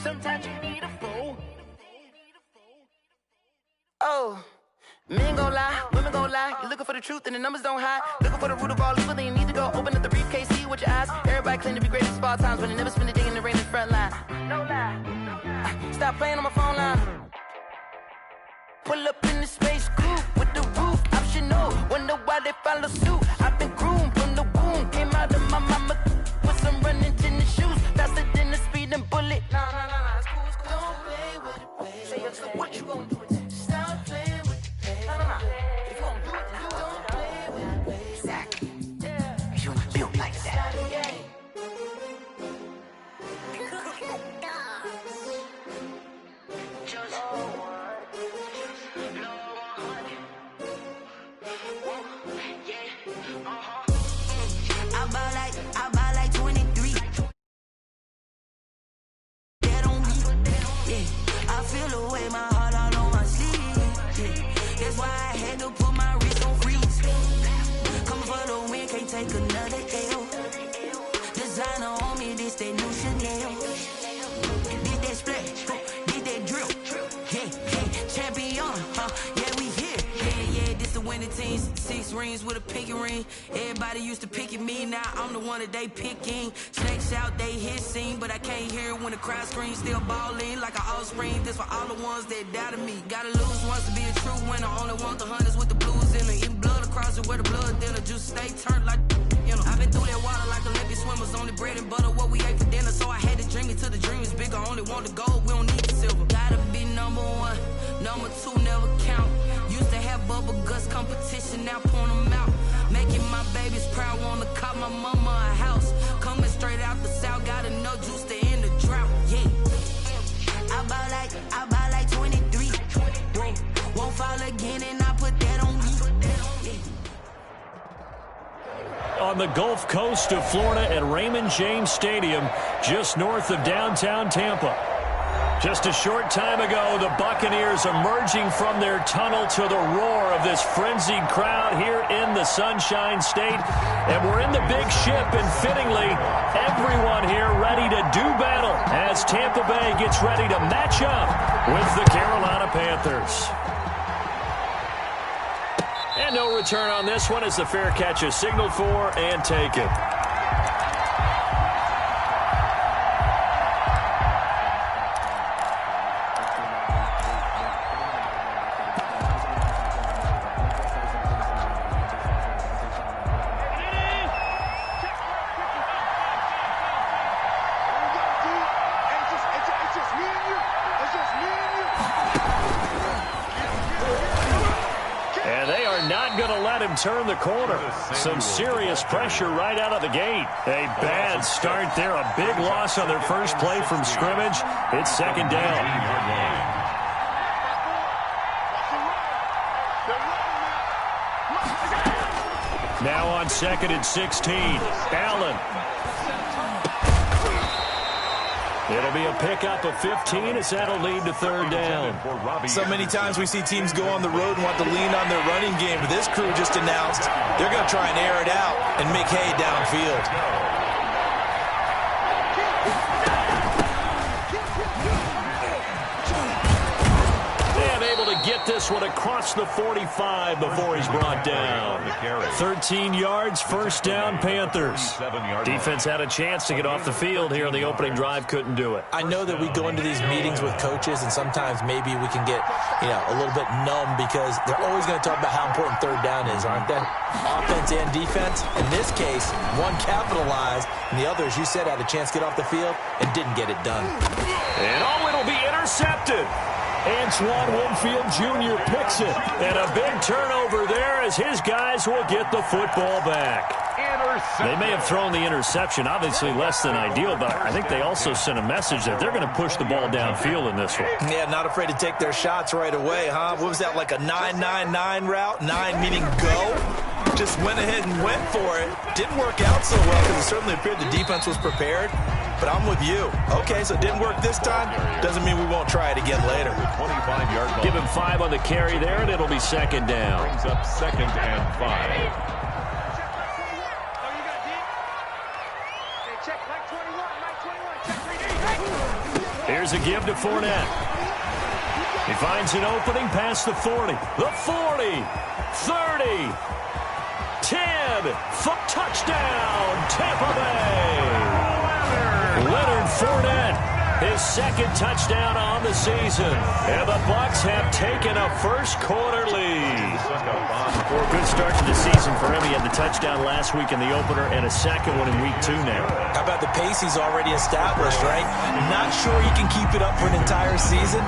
Sometimes you need a fool. Oh, men gon' lie, women gon' lie. You're looking for the truth and the numbers don't hide. Looking for the root of all evil, then you need to go open up the briefcase, see with your eyes. Everybody claim to be great at all times, but they never spend a day in the rain in the front line. No lie. Stop playing on my phone line. Pull up in the space coupe with the roof optional. Wonder why they follow suit. I've been groomed from the womb. Came out of my mama with some running tennis shoes. Faster than the speeding bullet. Nah, it's cool, it's cool. Don't play with it, baby. Say, so what you gon' do with it? Stop playing with it, baby. Nah. If you gon' do it, then don't play with it, baby. Exactly. Yeah. You built like that. I buy like 23. That on me. Yeah. I feel the way, my heart all on my sleeve. Yeah. That's why I had to put my wrist on freeze. Come for the win, can't take another L. Designer on me, this that new Chanel. Did that splash, did that drill. Yeah, champion, yeah, we here. Yeah, this the winning team. 6 rings with a pinky ring. Everybody used to pick at me, now I'm the one that they picking. Snakes out, they hit scene, but I can't hear it when the crowd screams. Still balling like an offspring. This for all the ones that doubted me. Gotta lose once to be a true winner. Only want the hunters with the blues in it. Eating blood across it where the blood dinner. Just stay turned like, you know. I've been through that water like Olympic swimmers. Only bread and butter, what we ate for dinner. So I had to dream it till the dream is bigger. Only want the gold, we don't need the silver. Gotta be number 1, number 2 never count. Used to have bubble guts competition, now point them out. Making my babies proud, wanna cop my mama a house. Coming straight out the south, got enough juice to end the drought. Yeah, I buy like 23. Whoa, won't fall again, and I put that on me. Yeah. On the Gulf Coast of Florida at Raymond James Stadium, just north of downtown Tampa. Just a short time ago, the Buccaneers emerging from their tunnel to the roar of this frenzied crowd here in the Sunshine State. And we're in the big ship, and fittingly, everyone here ready to do battle as Tampa Bay gets ready to match up with the Carolina Panthers. And no return on this one as the fair catch is signaled for and taken. Turn the corner. Some serious pressure right out of the gate. A bad start there. A big loss on their first play from scrimmage. It's second down. Now on 2nd and 16. Allen. It'll be a pickup of 15 as that'll lead to 3rd down. So many times we see teams go on the road and want to lean on their running game, but this crew just announced they're going to try and air it out and make hay downfield. Get this one across the 45 before he's brought down. 13 yards, 1st down, Panthers. Defense had a chance to get off the field here on the opening drive, couldn't do it. I know that we go into these meetings with coaches, and sometimes maybe we can get, a little bit numb because they're always going to talk about how important 3rd down is, aren't they? Offense and defense. In this case, one capitalized, and the other, as you said, had a chance to get off the field and didn't get it done. And it'll be intercepted. Antoine Winfield Jr. picks it. And a big turnover there as his guys will get the football back. They may have thrown the interception, obviously less than ideal, but I think they also sent a message that they're going to push the ball downfield in this one. Yeah, not afraid to take their shots right away, huh? What was that, like a 9-9-9 route? 9 meaning go? Just went ahead and went for it. Didn't work out so well because it certainly appeared the defense was prepared. But I'm with you. Okay, so it didn't work this time. Doesn't mean we won't try it again later. 25-yard ball. Give him 5 on the carry there, and it'll be 2nd down. Brings up 2nd and 5. Here's a give to Fournette. He finds an opening past the 40. The 40. 30. 10. Touchdown, Tampa Bay. Leonard Fournette, his second touchdown on the season. And the Bucs have taken a first-quarter lead. Good start to the season for him. He had the touchdown last week in the opener and a second one in week 2 now. How about the pace he's already established, right? Not sure he can keep it up for an entire season,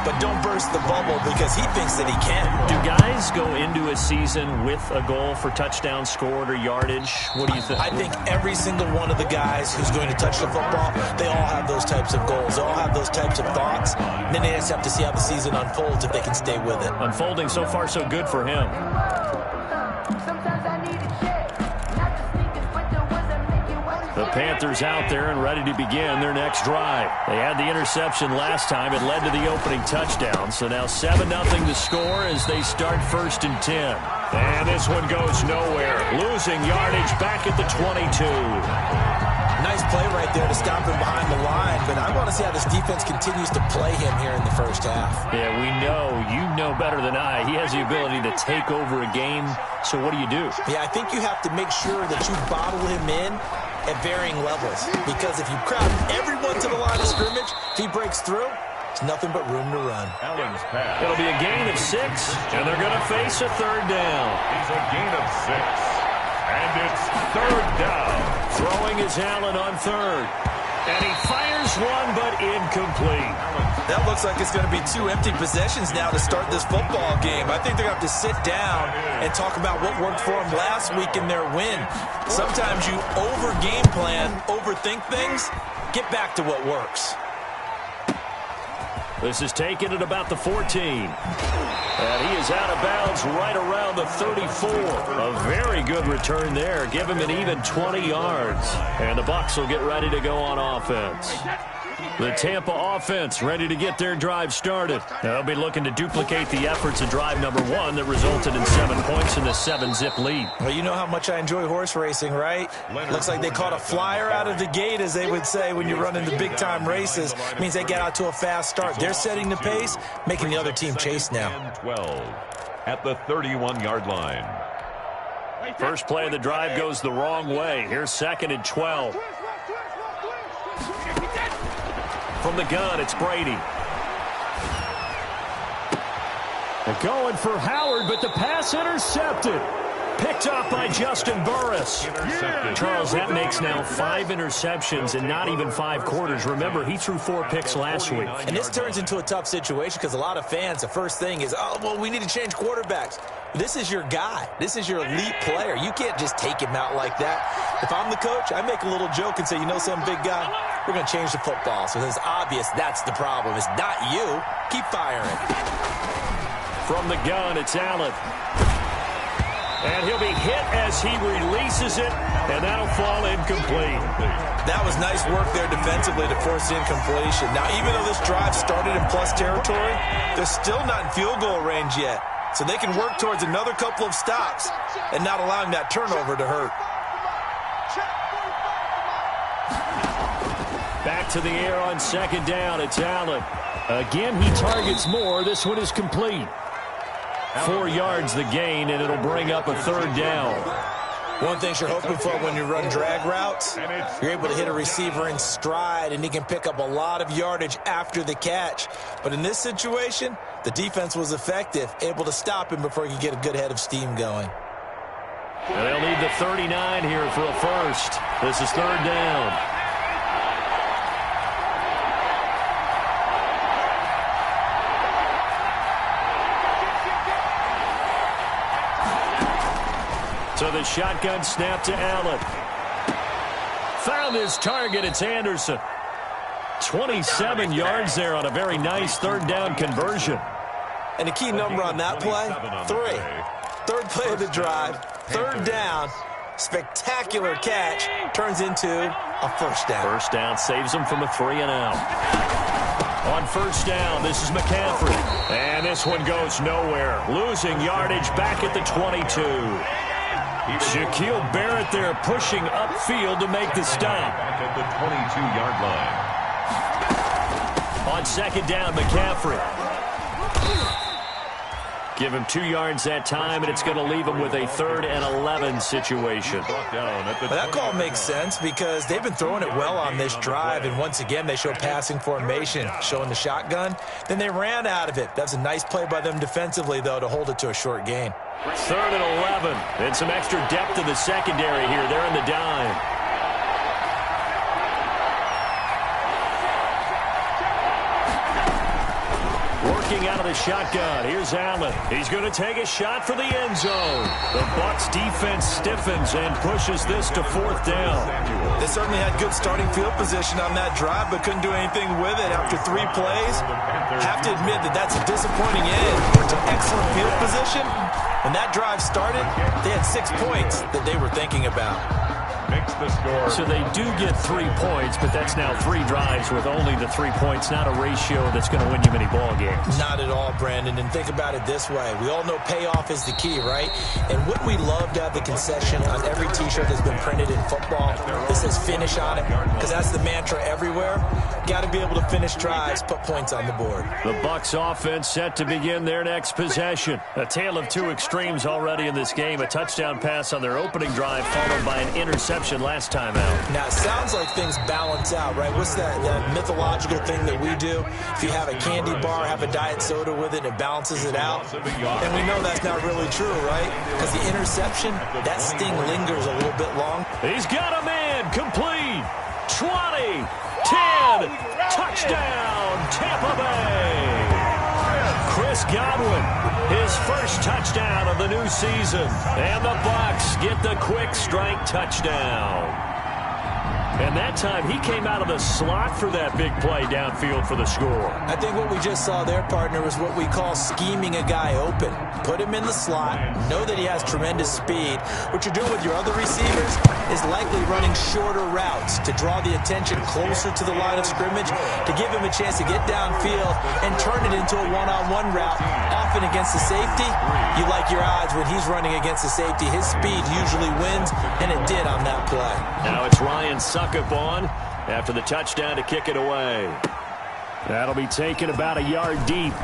but don't burst the bubble because he thinks that he can. Do guys go into a season with a goal for touchdown scored or yardage? What do you think? I think every single one of the guys who's going to touch the football, they all have those types of goals. They all have those types of thoughts. And then they just have to see how the season unfolds if they can stay with it. Unfolding so far so good for him. The Panthers out there and ready to begin their next drive. They had the interception last time. It led to the opening touchdown. So now 7-0 to score as they start 1st and 10. And this one goes nowhere. Losing yardage back at the 22. Nice play right there to stop him behind the line, but I want to see how this defense continues to play him here in the first half. Yeah, we know. You know better than I. He has the ability to take over a game. So what do you do? Yeah, I think you have to make sure that you bottle him in at varying levels, because if you crowd everyone to the line of scrimmage, if he breaks through, it's nothing but room to run. Allen's pass. It'll be a gain of 6, and they're going to face a 3rd down. It's a gain of 6. And it's 3rd down. Throwing is Allen on 3rd. And he fires one, but incomplete. That looks like it's going to be 2 empty possessions now to start this football game. I think they're going to have to sit down and talk about what worked for them last week in their win. Sometimes you over-game plan, overthink things, get back to what works. This is taken at about the 14. And he is out of bounds right around the 34. A very good return there. Give him an even 20 yards. And the Bucs will get ready to go on offense. The Tampa offense ready to get their drive started. They'll be looking to duplicate the efforts of drive number 1 that resulted in 7 points in the 7-zip lead. Well, you know how much I enjoy horse racing, right? Looks like they caught a flyer out of the gate, as they would say when you're running the big-time races. It means they get out to a fast start. They're setting the pace, making the other team chase now. 12 at the 31-yard line. First play of the drive goes the wrong way. Here's 2nd and 12. From the gun, it's Brady. They're going for Howard, but the pass intercepted. Picked off by Justin Burris. Charles, that makes now 5 interceptions in not even 5 quarters. Remember, he threw 4 picks last week. And this turns into a tough situation because a lot of fans, the first thing is, oh, well, we need to change quarterbacks. This is your guy. This is your elite player. You can't just take him out like that. If I'm the coach, I make a little joke and say, you know some big guy, we're going to change the football. So it's obvious that's the problem. It's not you. Keep firing. From the gun, it's Allen. And he'll be hit as he releases it, and that'll fall incomplete. That was nice work there defensively to force incompletion. Now, even though this drive started in plus territory, they're still not in field goal range yet. So they can work towards another couple of stops and not allowing that turnover to hurt. Back to the air on 2nd down. It's Allen. Again, he targets more. This one is complete. 4 yards the gain, and it'll bring up a 3rd down. One thing you're hoping for when you run drag routes, you're able to hit a receiver in stride, and he can pick up a lot of yardage after the catch. But in this situation, the defense was effective, able to stop him before he could get a good head of steam going. And they'll need the 39 here for a first. This is 3rd down. So the shotgun snap to Allen. Found his target. It's Anderson. 27 yards there on a very nice 3rd down conversion. And the key number on that play, 3. 3rd play of the drive, 3rd down, spectacular catch, turns into a 1st down. 1st down saves him from a 3 and out. On 1st down, this is McCaffrey. And this one goes nowhere. Losing yardage back at the 22. Shaquille Barrett there pushing upfield to make the stop. Back at the 22-yard line. On second down, McCaffrey. Give him 2 yards that time, and it's going to leave him with a 3rd and 11 situation. Well, that call makes sense because they've been throwing it well on this drive, and once again, they show passing formation, showing the shotgun. Then they ran out of it. That's a nice play by them defensively, though, to hold it to a short gain. 3rd and 11, and some extra depth in the secondary here. They're in the dime. Working out of the shotgun. Here's Allen. He's going to take a shot for the end zone. The Bucs defense stiffens and pushes this to 4th down. They certainly had good starting field position on that drive, but couldn't do anything with it after 3 plays. Have to admit that that's a disappointing end to excellent field position. When that drive started, they had 6 points that they were thinking about. Makes the score. So they do get 3 points, but that's now 3 drives with only the 3 points. Not a ratio that's going to win you many ball games. Not at all, Brandon. And think about it this way. We all know payoff is the key, right? And wouldn't we love to have the concession on every T-shirt that's been printed in football? This says finish on it, because that's the mantra everywhere. Got to be able to finish drives, put points on the board. The Bucs offense set to begin their next possession. A tale of 2 extremes already in this game. A touchdown pass on their opening drive, followed by an interception last time out. Now, it sounds like things balance out, right? What's that mythological thing that we do? If you have a candy bar, have a diet soda with it, it balances it out. And we know that's not really true, right? Because the interception, that sting lingers a little bit long. He's got a man, complete. 20, 10, touchdown, Tampa Bay. Chris Godwin, his first touchdown of the new season. And the Bucs get the quick strike touchdown. And that time, he came out of the slot for that big play downfield for the score. I think what we just saw there, partner, was what we call scheming a guy open. Put him in the slot, know that he has tremendous speed. What you're doing with your other receivers is likely running shorter routes to draw the attention closer to the line of scrimmage, to give him a chance to get downfield and turn it into a one-on-one route. Often against the safety, you like your odds when he's running against the safety. His speed usually wins, and it did on that play. Now it's Ryan Suckup on after the touchdown to kick it away. That'll be taken about a yard deep.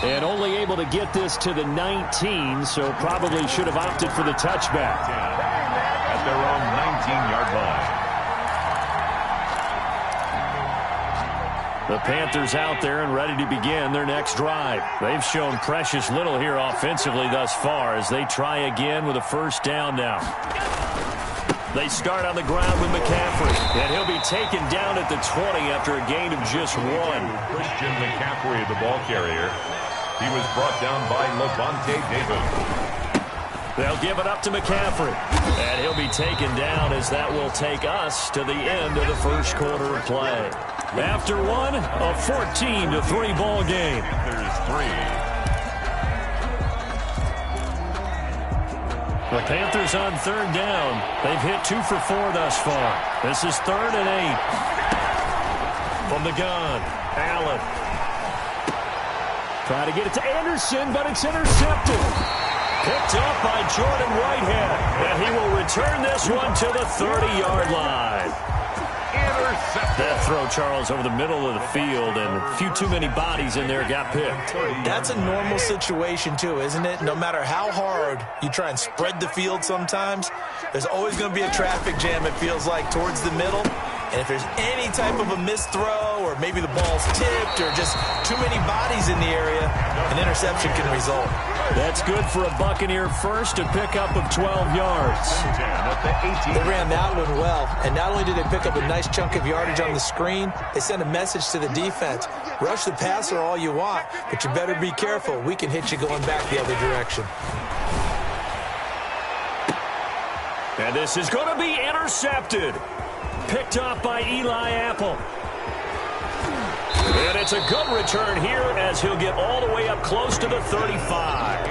And only able to get this to the 19, so probably should have opted for the touchback. At their own 19-yard line. The Panthers out there and ready to begin their next drive. They've shown precious little here offensively thus far as they try again with a first down now. They start on the ground with McCaffrey, and he'll be taken down at the 20 after a gain of just 1. Christian McCaffrey, the ball carrier. He was brought down by Levante Davis. They'll give it up to McCaffrey, and he'll be taken down as that will take us to the end of the first quarter of play. After one, a 14-3 ball game. There's 3. The Panthers on third down. They've hit 2 for 4 thus far. This is 3rd and 8. From the gun, Allen. Try to get it to Anderson, but it's intercepted. Picked up by Jordan Whitehead. And he will return this one to the 30-yard line. That throw, Charles, over the middle of the field, and a few too many bodies in there got picked. That's a normal situation, too, isn't it? No matter how hard you try and spread the field sometimes, there's always going to be a traffic jam, it feels like, towards the middle. And if there's any type of a missed throw, or maybe the ball's tipped, or just too many bodies in the area, an interception can result. That's good for a Buccaneer first, a pickup of 12 yards. They ran that one well, and not only did they pick up a nice chunk of yardage on the screen, they sent a message to the defense. Rush the passer all you want, but you better be careful. We can hit you going back the other direction. And this is going to be intercepted. Picked off by Eli Apple. And it's a good return here as he'll get all the way up close to the 35.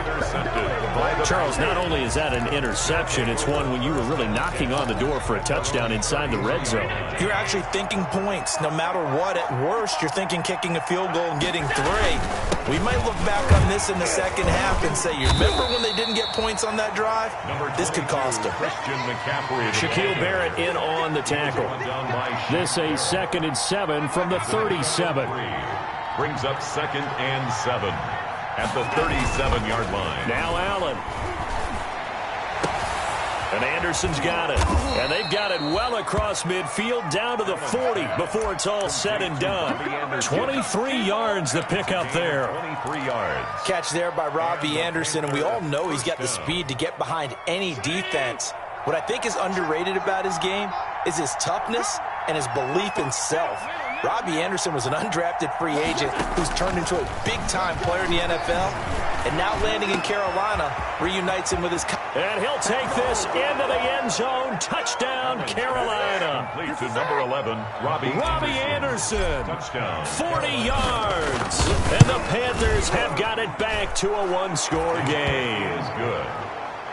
Charles, not only is that an interception, it's one when you were really knocking on the door for a touchdown inside the red zone. You're actually thinking points no matter what. At worst, you're thinking kicking a field goal and getting 3. We might look back on this in the second half and say, you remember when they didn't get points on that drive? This could cost them. Shaquille Barrett in on the tackle. This a 2nd and 7 from the 37. Brings up 2nd and 7 at the 37-yard line. Now Allen. And Anderson's got it. And they've got it well across midfield down to the 40 before it's all said and done. 23 yards the pick up there. 23 yards. Catch there by Robbie Anderson, and we all know he's got the speed to get behind any defense. What I think is underrated about his game is his toughness and his belief in self. Robbie Anderson was an undrafted free agent who's turned into a big-time player in the NFL, and now landing in Carolina reunites him with his... And he'll take this into the end zone. Touchdown, Carolina. Complete to number 11, Robbie Anderson. Touchdown. 40 yards. And the Panthers have got it back to a one-score game. Is good.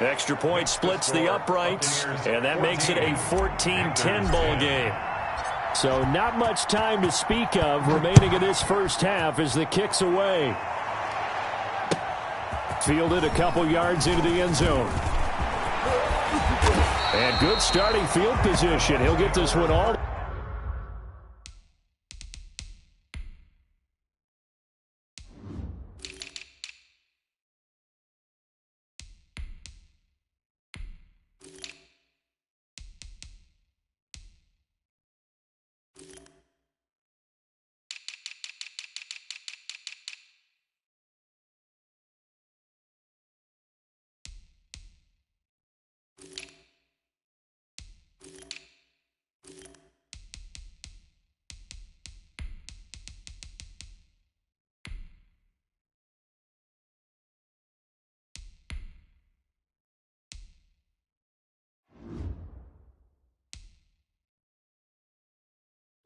Extra point splits the uprights, and that makes it a 14-10 ball game. So not much time to speak of remaining in this first half as the kick's away. Fielded a couple yards into the end zone. And good starting field position. He'll get this one all.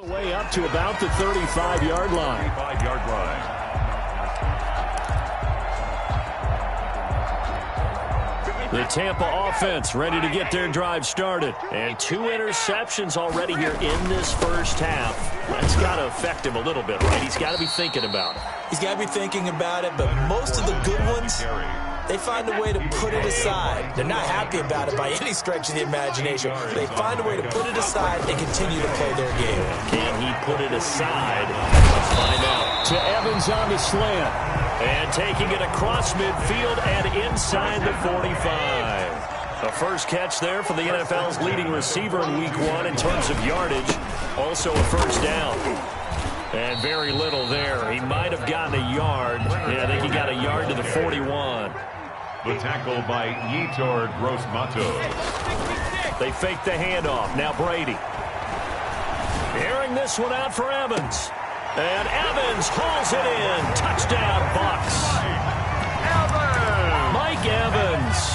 Way up to about the 35-yard line. 35-yard line. The Tampa offense ready to get their drive started. And 2 interceptions already here in this first half. That's got to affect him a little bit, right? He's got to be thinking about it. He's got to be thinking about it, but most of the good ones, they find a way to put it aside. They're not happy about it by any stretch of the imagination. They find a way to put it aside and continue to play their game. Can he put it aside? Let's find out. To Evans on the slant. And taking it across midfield and inside the 45. A first catch there for the NFL's leading receiver in Week 1 in terms of yardage. Also a first down. And very little there. He might have gotten a yard. Yeah, I think he got a yard to the 41. The tackle by Yetur Gross-Matos. They fake the handoff. Now Brady. Airing this one out for Evans. And Evans hauls it in. Touchdown, Bucs. Mike Evans.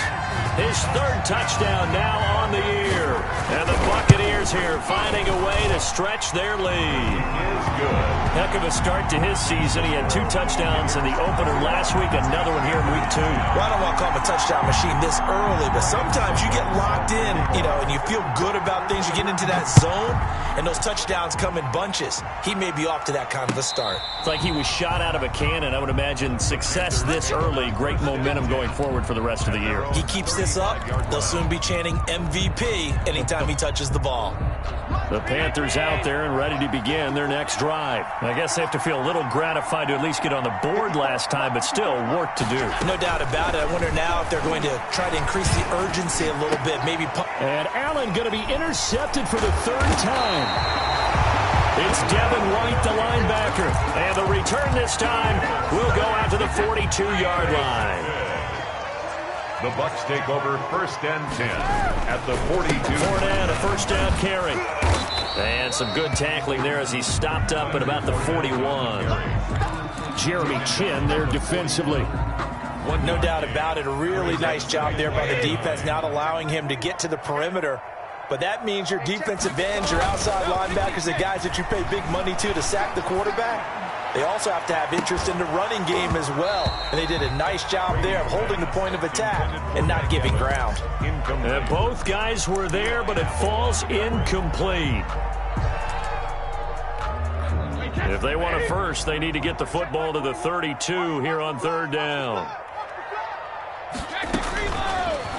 His 3rd touchdown now on the year. And the Buccaneers here finding a way to stretch their lead. Is good. Heck of a start to his season. He had 2 touchdowns in the opener last week, another one here in Week 2. Well, I don't want to call him a touchdown machine this early, but sometimes you get locked in, and you feel good about things. You get into that zone, and those touchdowns come in bunches. He may be off to that kind of a start. It's like he was shot out of a cannon. I would imagine success this early, great momentum going forward for the rest of the year. He keeps this up, they'll soon be chanting MVP anytime he touches the ball. The Panthers out there and ready to begin their next drive. I guess they have to feel a little gratified to at least get on the board last time, but still work to do. No doubt about it. I wonder now if they're going to try to increase the urgency a little bit. Maybe. And Allen going to be intercepted for the 3rd time. It's Devin White, the linebacker. And the return this time will go out to the 42-yard line. The Bucs take over 1st and 10 at the 42. Fournette, a first down carry. And some good tackling there as he stopped up at about the 41. Jeremy Chin there defensively. No doubt about it. A really nice job there by the defense, not allowing him to get to the perimeter. But that means your defensive ends, your outside linebackers, the guys that you pay big money to sack the quarterback, they also have to have interest in the running game as well. And they did a nice job there of holding the point of attack and not giving ground. And both guys were there, but it falls incomplete. If they want a first, they need to get the football to the 32 here on third down.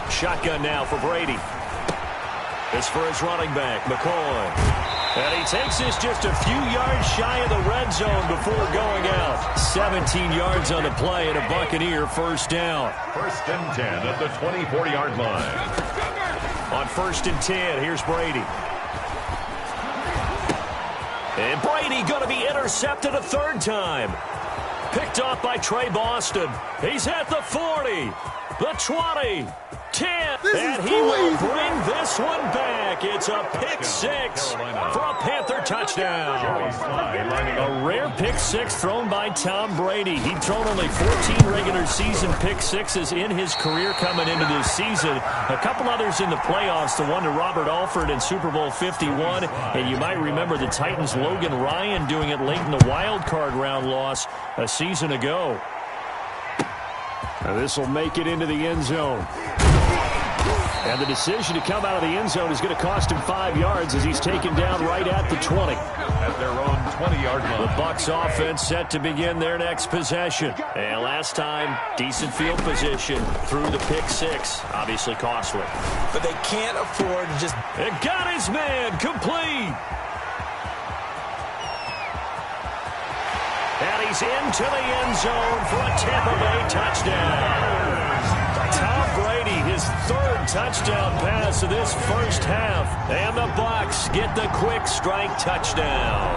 Shotgun now for Brady. It's for his running back, McCoy. And he takes this just a few yards shy of the red zone before going out. 17 yards on the play and a Buccaneer first down. 1st and 10 at the 24-yard line. On 1st and 10, here's Brady. And Brady going to be intercepted a third time. Picked off by Trey Boston. He's at the 40, the 20, 10, and he will bring this one back. It's a pick six for a Panther touchdown. A rare pick six thrown by Tom Brady. He'd thrown only 14 regular season pick sixes in his career coming into this season. A couple others in the playoffs, the one to Robert Alford in Super Bowl 51. And you might remember the Titans' Logan Ryan doing it late in the wild card round loss a season ago. Now this will make it into the end zone. And the decision to come out of the end zone is going to cost him 5 yards as he's taken down right at the 20. At their own 20-yard line. The Bucs offense set to begin their next possession. And last time, decent field position through the pick six. Obviously costly. But they can't afford to just... It got his man complete. And he's into the end zone for a Tampa Bay touchdown. Tom Brady, his third touchdown pass of this first half. And the Bucs get the quick strike touchdown.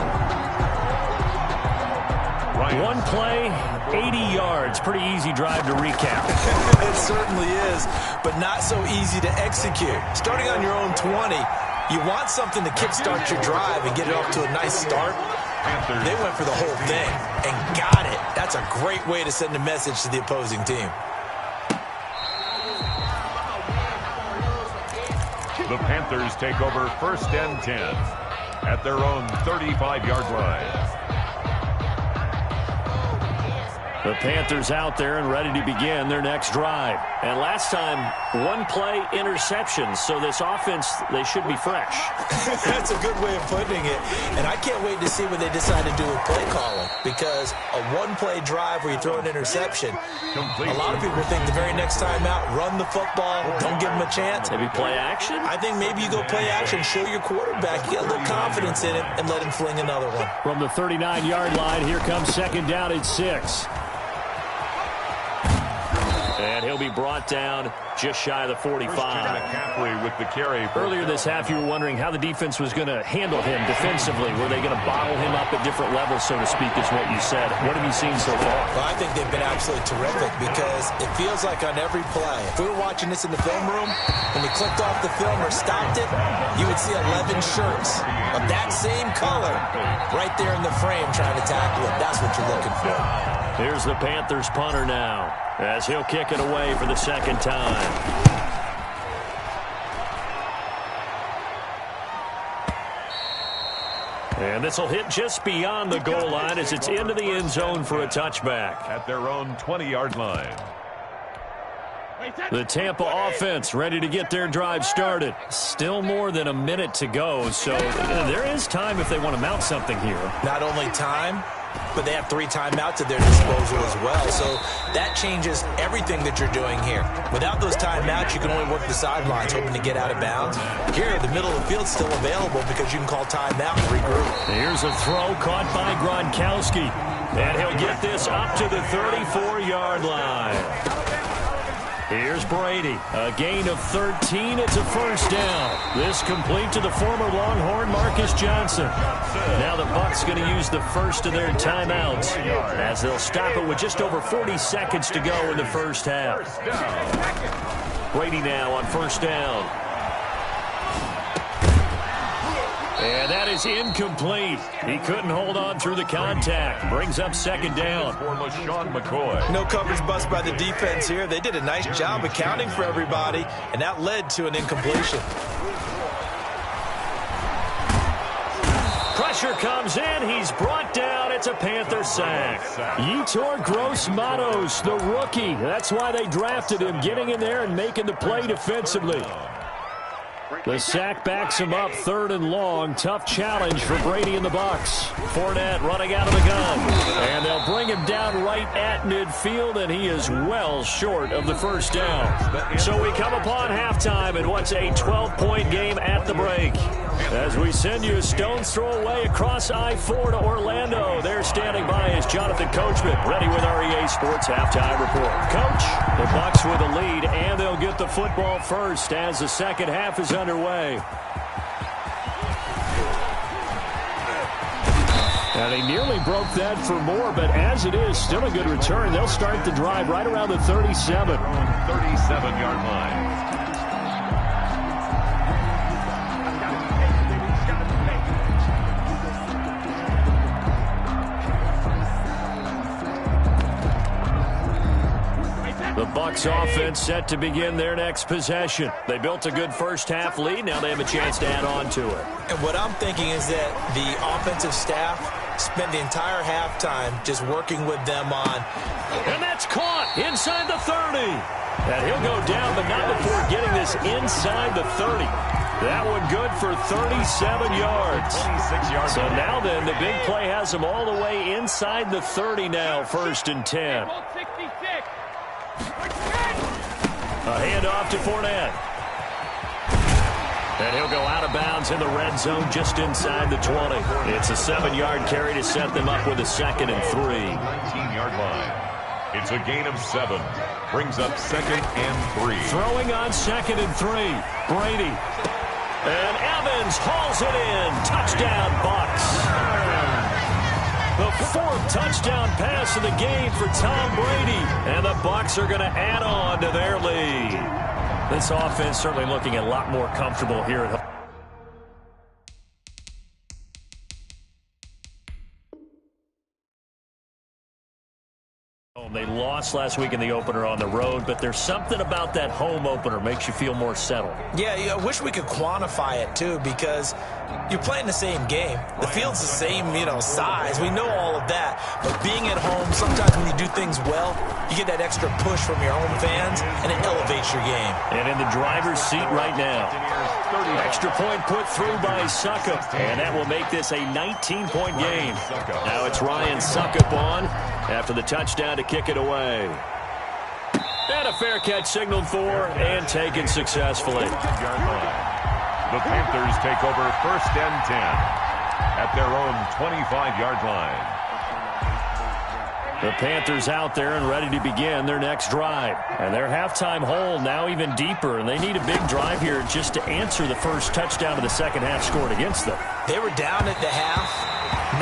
One play, 80 yards. Pretty easy drive to recap. It certainly is, but not so easy to execute. Starting on your own 20, you want something to kickstart your drive and get it off to a nice start. They went for the whole thing and got it. That's a great way to send a message to the opposing team. The Panthers take over 1st and 10 at their own 35-yard line. The Panthers out there and ready to begin their next drive. And last time, one play interception. So this offense, they should be fresh. That's a good way of putting it. And I can't wait to see what they decide to do with play calling. Because a one-play drive where you throw an interception, a lot of people think the very next time out, run the football, don't give them a chance. Maybe play action? I think maybe you go play action, show your quarterback, you get a little confidence in it, and let him fling another one. From the 39-yard line, here comes second down at 6. And he'll be brought down just shy of the 45. With the carry. Earlier this half, you were wondering how the defense was going to handle him defensively. Were they going to bottle him up at different levels, so to speak, is what you said. What have you seen so far? Well, I think they've been absolutely terrific because it feels like on every play, if we were watching this in the film room, when we clicked off the film or stopped it, you would see 11 shirts of that same color right there in the frame trying to tackle it. That's what you're looking for. Here's the Panthers punter now as he'll kick it away for the second time. And this will hit just beyond the goal line as it's into the end zone for a touchback. At their own 20-yard line. The Tampa offense ready to get their drive started. Still more than a minute to go, so there is time if they want to mount something here. Not only time, but they have 3 timeouts at their disposal as well. So that changes everything that you're doing here. Without those timeouts, you can only work the sidelines, hoping to get out of bounds. Here, the middle of the field's still available because you can call timeout and regroup. Here's a throw caught by Gronkowski. And he'll get this up to the 34-yard line. Here's Brady. A gain of 13. It's a first down. This complete to the former Longhorn Marcus Johnson. Now the Bucs going to use the first of their timeouts as they'll stop it with just over 40 seconds to go in the first half. Brady now on first down. And that is incomplete. He couldn't hold on through the contact. Brings up second down. For LaShawn McCoy. No coverage bust by the defense here. They did a nice job accounting for everybody, and that led to an incompletion. Pressure comes in. He's brought down. It's a Panther sack. Yetur Gross-Matos, the rookie. That's why they drafted him, getting in there and making the play defensively. The sack backs him up, 3rd and long. Tough challenge for Brady and the Bucs. Fournette running out of the gun. And they'll bring him down right at midfield, and he is well short of the first down. So we come upon halftime in what's a 12-point game at the break. As we send you a stone's throw away across I-4 to Orlando. There standing by is Jonathan Coachman, ready with our EA Sports Halftime Report. Coach, the Bucs with the lead, and they'll get the football first as the second half is underway. Now, they nearly broke that for more, but as it is, still a good return. They'll start the drive right around the 37. 37-yard line. The Bucs offense set to begin their next possession. They built a good first-half lead. Now they have a chance to add on to it. And what I'm thinking is that the offensive staff spent the entire halftime just working with them on. And that's caught inside the 30. And he'll go down, but not before getting this inside the 30. That one good for 37 yards. 26 yards. So now then, the big play has him all the way inside the 30 now, 1st and 10. A handoff to Fournette. And he'll go out of bounds in the red zone just inside the 20. It's a 7-yard carry to set them up with a 2nd and 3. 19-yard line. It's a gain of 7. Brings up 2nd and 3. Throwing on 2nd and 3. Brady. And Evans hauls it in. Touchdown, Bucs. The 4th touchdown pass of the game for Tom Brady. And the Bucs are going to add on to their lead. This offense certainly looking a lot more comfortable here at home. They lost last week in the opener on the road, but there's something about that home opener makes you feel more settled. Yeah, I wish we could quantify it, too, because you're playing the same game. The field's the same, size. We know all of that. But being at home, sometimes when you do things well, you get that extra push from your home fans, and it elevates your game. And in the driver's seat right now. Extra point put through by Suckup, and that will make this a 19-point game. Now it's Ryan Suckup on after the touchdown to kick it away. And a fair catch signaled for and taken successfully. The Panthers take over 1st and 10 at their own 25-yard line. The Panthers out there and ready to begin their next drive. And their halftime hole now even deeper, and they need a big drive here just to answer the first touchdown of the second half scored against them. They were down at the half.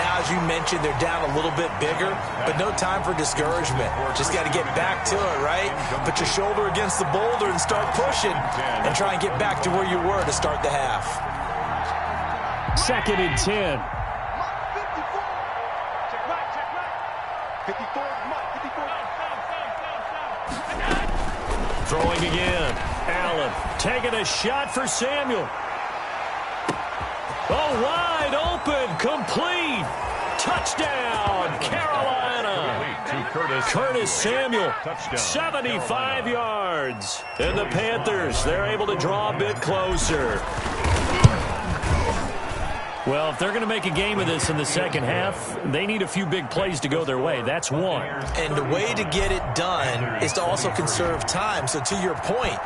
Now, as you mentioned, they're down a little bit bigger, but no time for discouragement. Just got to get back to it, right? Put your shoulder against the boulder and start pushing and try and get back to where you were to start the half. 2nd and 10. Throwing again. Allen taking a shot for Samuel. Oh, wide open, complete. Touchdown, Carolina. Curtis Samuel, 75 yards. And the Panthers, they're able to draw a bit closer. Well, if they're going to make a game of this in the second half, they need a few big plays to go their way. That's one. And the way to get it done is to also conserve time. So to your point,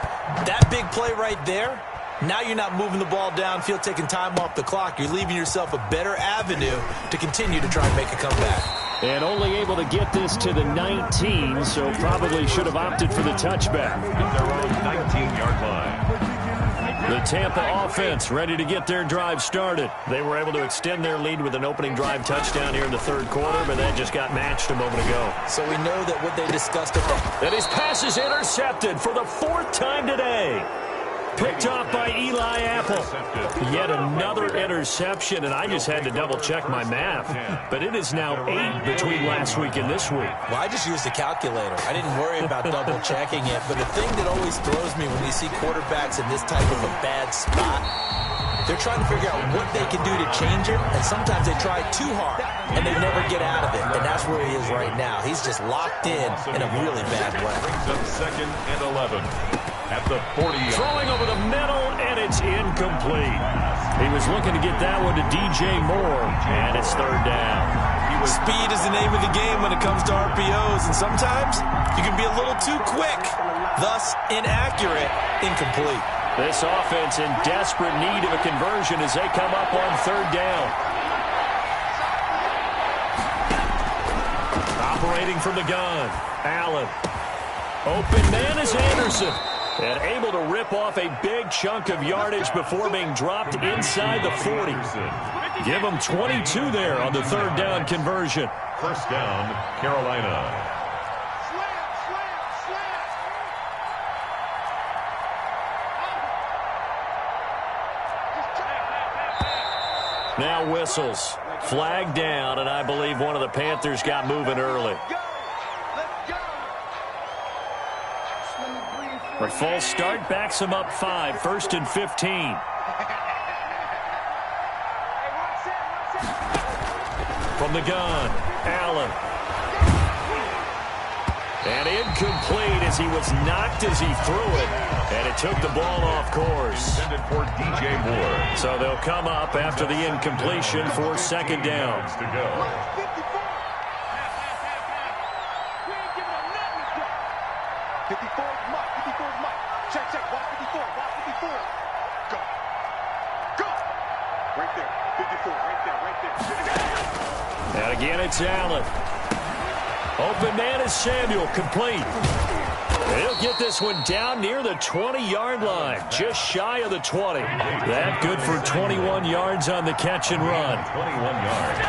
that big play right there, now you're not moving the ball downfield, taking time off the clock. You're leaving yourself a better avenue to continue to try and make a comeback. And only able to get this to the 19, so probably should have opted for the touchback. At their own 19-yard line. The Tampa offense ready to get their drive started. They were able to extend their lead with an opening drive touchdown here in the 3rd quarter, but that just got matched a moment ago. So we know that what they discussed about. And his pass is intercepted for the 4th time today. Picked off by Eli Apple. Yet another interception, and I just had to double-check my math. But it is now 8 between last week and this week. Well, I just used a calculator. I didn't worry about double-checking it. But the thing that always throws me when you see quarterbacks in this type of a bad spot, they're trying to figure out what they can do to change it, and sometimes they try too hard, and they never get out of it. And that's where he is right now. He's just locked in a really bad way. Brings up 2nd and 11. at the 40-yard. Throwing over the middle, and it's incomplete. He was looking to get that one to DJ Moore, and it's third down. Speed is the name of the game when it comes to RPOs, and sometimes you can be a little too quick, thus inaccurate, incomplete. This offense in desperate need of a conversion as they come up on third down. Operating from the gun, Allen. Open man is Anderson. And able to rip off a big chunk of yardage before being dropped inside the 40. Give them 22 there on the third down conversion. First down, Carolina. Now whistles. Flag down, and I believe one of the Panthers got moving early. A false start backs him up 5, 1st and 15. From the gun, Allen. And incomplete as he was knocked as he threw it. And it took the ball off course. Intended for DJ Moore. So they'll come up after the incompletion for second down. To go. 54 is Mike. 54 is Mike. Check, check. Watch 54. Watch 54. Go. Go. Right there. 54. Right there. Right there. And again, it's Allen. Open man is Samuel. Complete. He'll get this one down near the 20-yard line. Just shy of the 20. That good for 21 yards on the catch and run. 21 yards.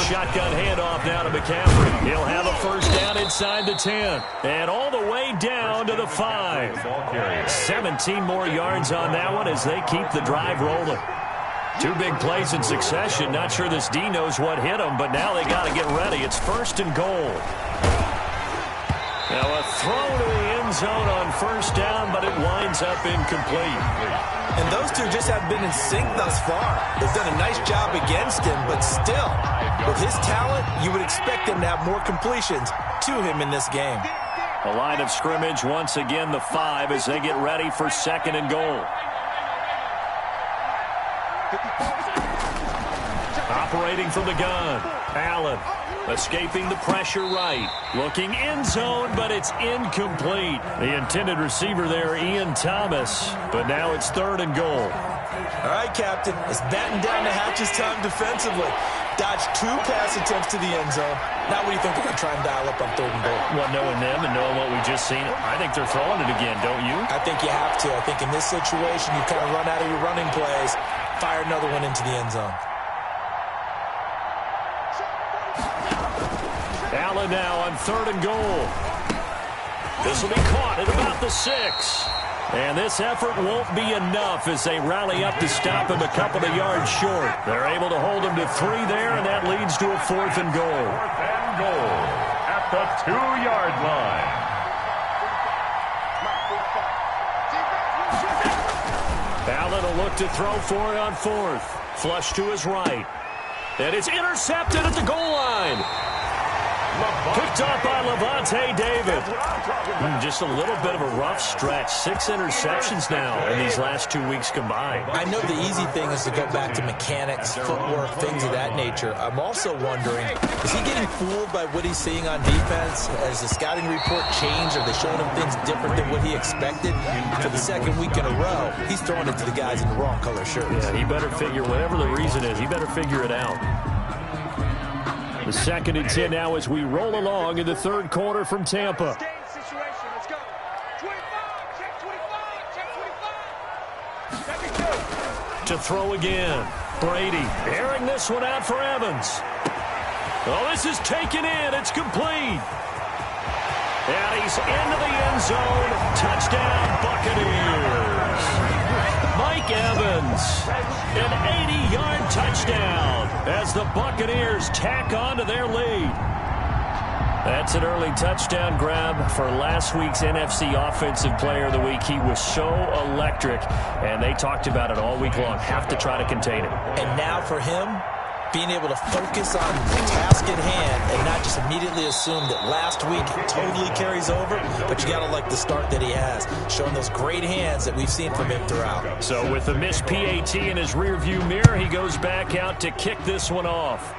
Shotgun handoff now to McCaffrey. He'll have a first down inside the 10. And all the way down to the 5. 17 more yards on that one as they keep the drive rolling. 2 big plays in succession. Not sure this D knows what hit them, but now they got to get ready. It's 1st and goal. Now a throw to the end zone on first down, but it winds up incomplete. And those two just have been in sync thus far. They've done a nice job against him, but still, with his talent, you would expect him to have more completions to him in this game. The line of scrimmage, once again, the 5 as they get ready for 2nd and goal. Operating from the gun, Allen. Escaping the pressure right. Looking end zone, but it's incomplete. The intended receiver there, Ian Thomas. But now it's 3rd and goal. All right, Captain. It's batten down the hatches time defensively. Dodged 2 pass attempts to the end zone. Now what do you think they're going to try and dial up on 3rd and goal? Well, knowing them and knowing what we just seen, I think they're throwing it again, don't you? I think you have to. I think in this situation, you kind of run out of your running plays, fire another one into the end zone. Allen now on 3rd and goal. This will be caught at about the 6. And this effort won't be enough as they rally up to stop him a couple of yards short. They're able to hold him to 3 there, and that leads to a 4th and goal. 4th and goal at the 2-yard line. Allen will look to throw for it on 4th. Flush to his right. And it's intercepted at the goal line. Picked up by Levante David. Just a little bit of a rough stretch. 6 interceptions now in these last 2 weeks combined. I know the easy thing is to go back to mechanics, footwork, things of that nature. I'm also wondering, is he getting fooled by what he's seeing on defense? Has the scouting report changed? Are they showing him things different than what he expected? For the 2nd week in a row, he's throwing it to the guys in the wrong color shirts. Yeah, he better figure, whatever the reason is, he better figure it out. The 2nd and 10 now as we roll along in the 3rd quarter from Tampa. To throw again. Brady airing this one out for Evans. Oh, this is taken in. It's complete. And he's into the end zone. Touchdown, Buccaneers. Mike Evans, an 80-yard touchdown as the Buccaneers tack on to their lead. That's an early touchdown grab for last week's NFC Offensive Player of the Week. He was so electric, and they talked about it all week long. Have to try to contain him. And now for him, being able to focus on the task at hand and not just immediately immediately assume that last week totally carries over, but you got to like the start that he has, showing those great hands that we've seen from him throughout. So with the missed PAT in his rearview mirror, he goes back out to kick this one off.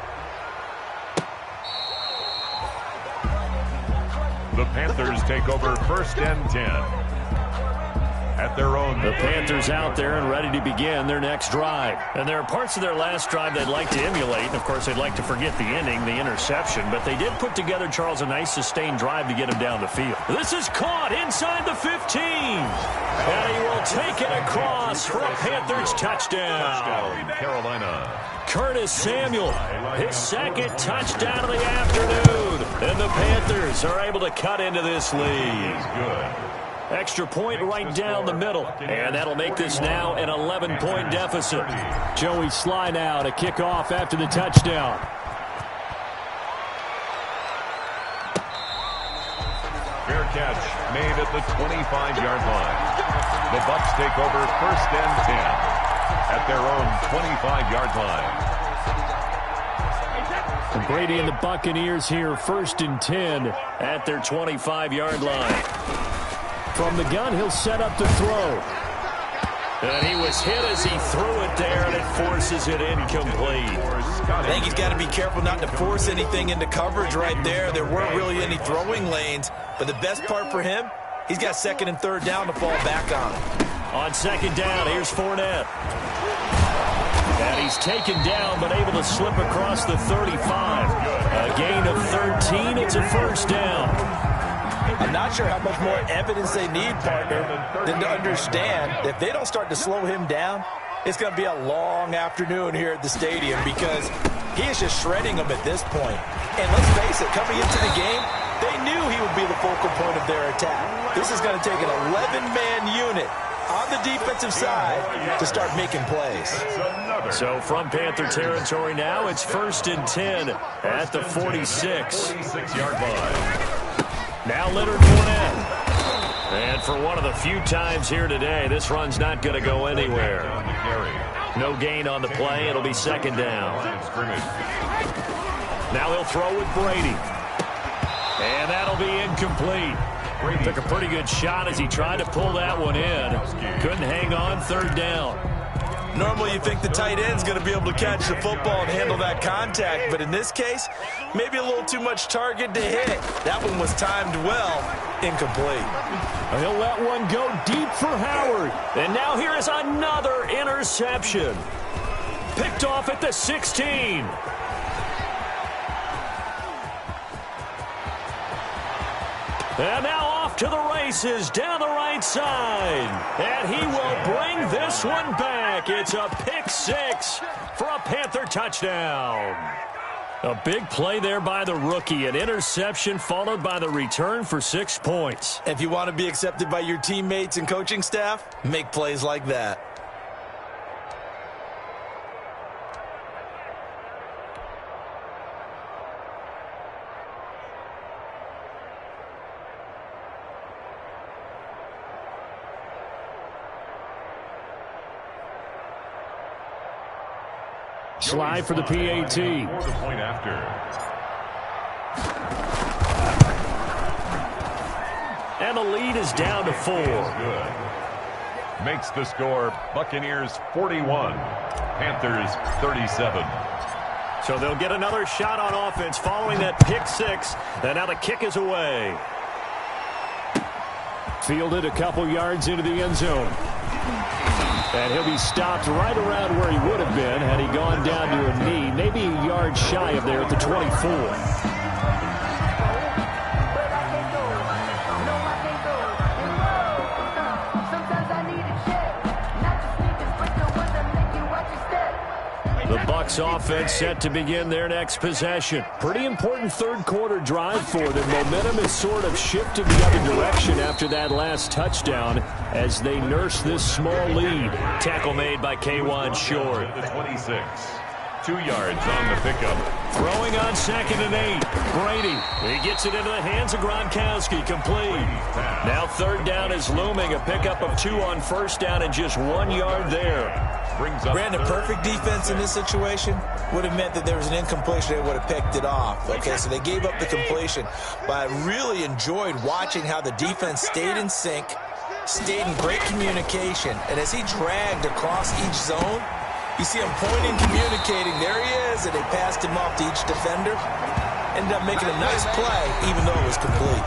The Panthers take over 1st and 10. At their own. The Panthers out there and ready to begin their next drive. And there are parts of their last drive they'd like to emulate. And, of course, they'd like to forget the inning, the interception. But they did put together, Charles, a nice sustained drive to get him down the field. This is caught inside the 15. And he will take it across for a Panthers touchdown. Carolina. Curtis Samuel, his second touchdown of the afternoon. And the Panthers are able to cut into this lead. Good. Extra point right down the middle. And that'll make this now an 11-point deficit. Joey Sly now to kick off after the touchdown. Fair catch made at the 25-yard line. The Bucs take over 1st and 10 at their own 25-yard line. Brady and the Buccaneers here 1st and 10 at their 25-yard line. From the gun, he'll set up to throw. And he was hit as he threw it there, and it forces it incomplete. I think he's got to be careful not to force anything into coverage right there. There weren't really any throwing lanes, but the best part for him, he's got 2nd and 3rd down to fall back on. On 2nd down, here's Fournette. And he's taken down, but able to slip across the 35. A gain of 13, it's a 1st down. I'm not sure how much more evidence they need, partner, than to understand that if they don't start to slow him down, it's going to be a long afternoon here at the stadium because he is just shredding them at this point. And let's face it, coming into the game, they knew he would be the focal point of their attack. This is going to take an 11-man unit on the defensive side to start making plays. So from Panther territory now, it's 1st and 10 at the 46. 46-yard line. Now Leonard Fournette. And for one of the few times here today, this run's not going to go anywhere. No gain on the play. It'll be 2nd down. Now he'll throw with Brady. And that'll be incomplete. Took a pretty good shot as he tried to pull that one in. Couldn't hang on 3rd down. Normally you think the tight end's going to be able to catch the football and handle that contact, but in this case, maybe a little too much target to hit. That one was timed well, incomplete. He'll let one go deep for Howard. And now here is another interception. Picked off at the 16. And now off to the races down the right side. And he will bring this one back. It's a pick 6 for a Panther touchdown. A big play there by the rookie. An interception followed by the return for 6 points. If you want to be accepted by your teammates and coaching staff, make plays like that. Slide for the PAT. For the point after. And the lead is down to 4. Good. Makes the score Buccaneers 41, Panthers 37. So they'll get another shot on offense following that pick 6. And now the kick is away. Fielded a couple yards into the end zone. And he'll be stopped right around where he would have been had he gone down to a knee, maybe a yard shy of there at the 24. The Bucs offense set to begin their next possession. Pretty important 3rd quarter drive for them. Momentum has sort of shifted the other direction after that last touchdown as they nurse this small lead. Tackle made by K'Wan Short. The 26. 2 yards on the pickup. Throwing on 2nd and 8. Brady. He gets it into the hands of Gronkowski. Complete. Now 3rd down is looming. A pickup of 2 on 1st down and just 1 yard there. brings up Brandon, perfect defense in this situation would have meant that there was an incompletion. They would have picked it off. Okay, so they gave up the completion. But I really enjoyed watching how the defense stayed in sync, stayed in great communication. And as he dragged across each zone, you see him pointing, communicating. There he is, and they passed him off to each defender. Ended up making a nice play, even though it was complete.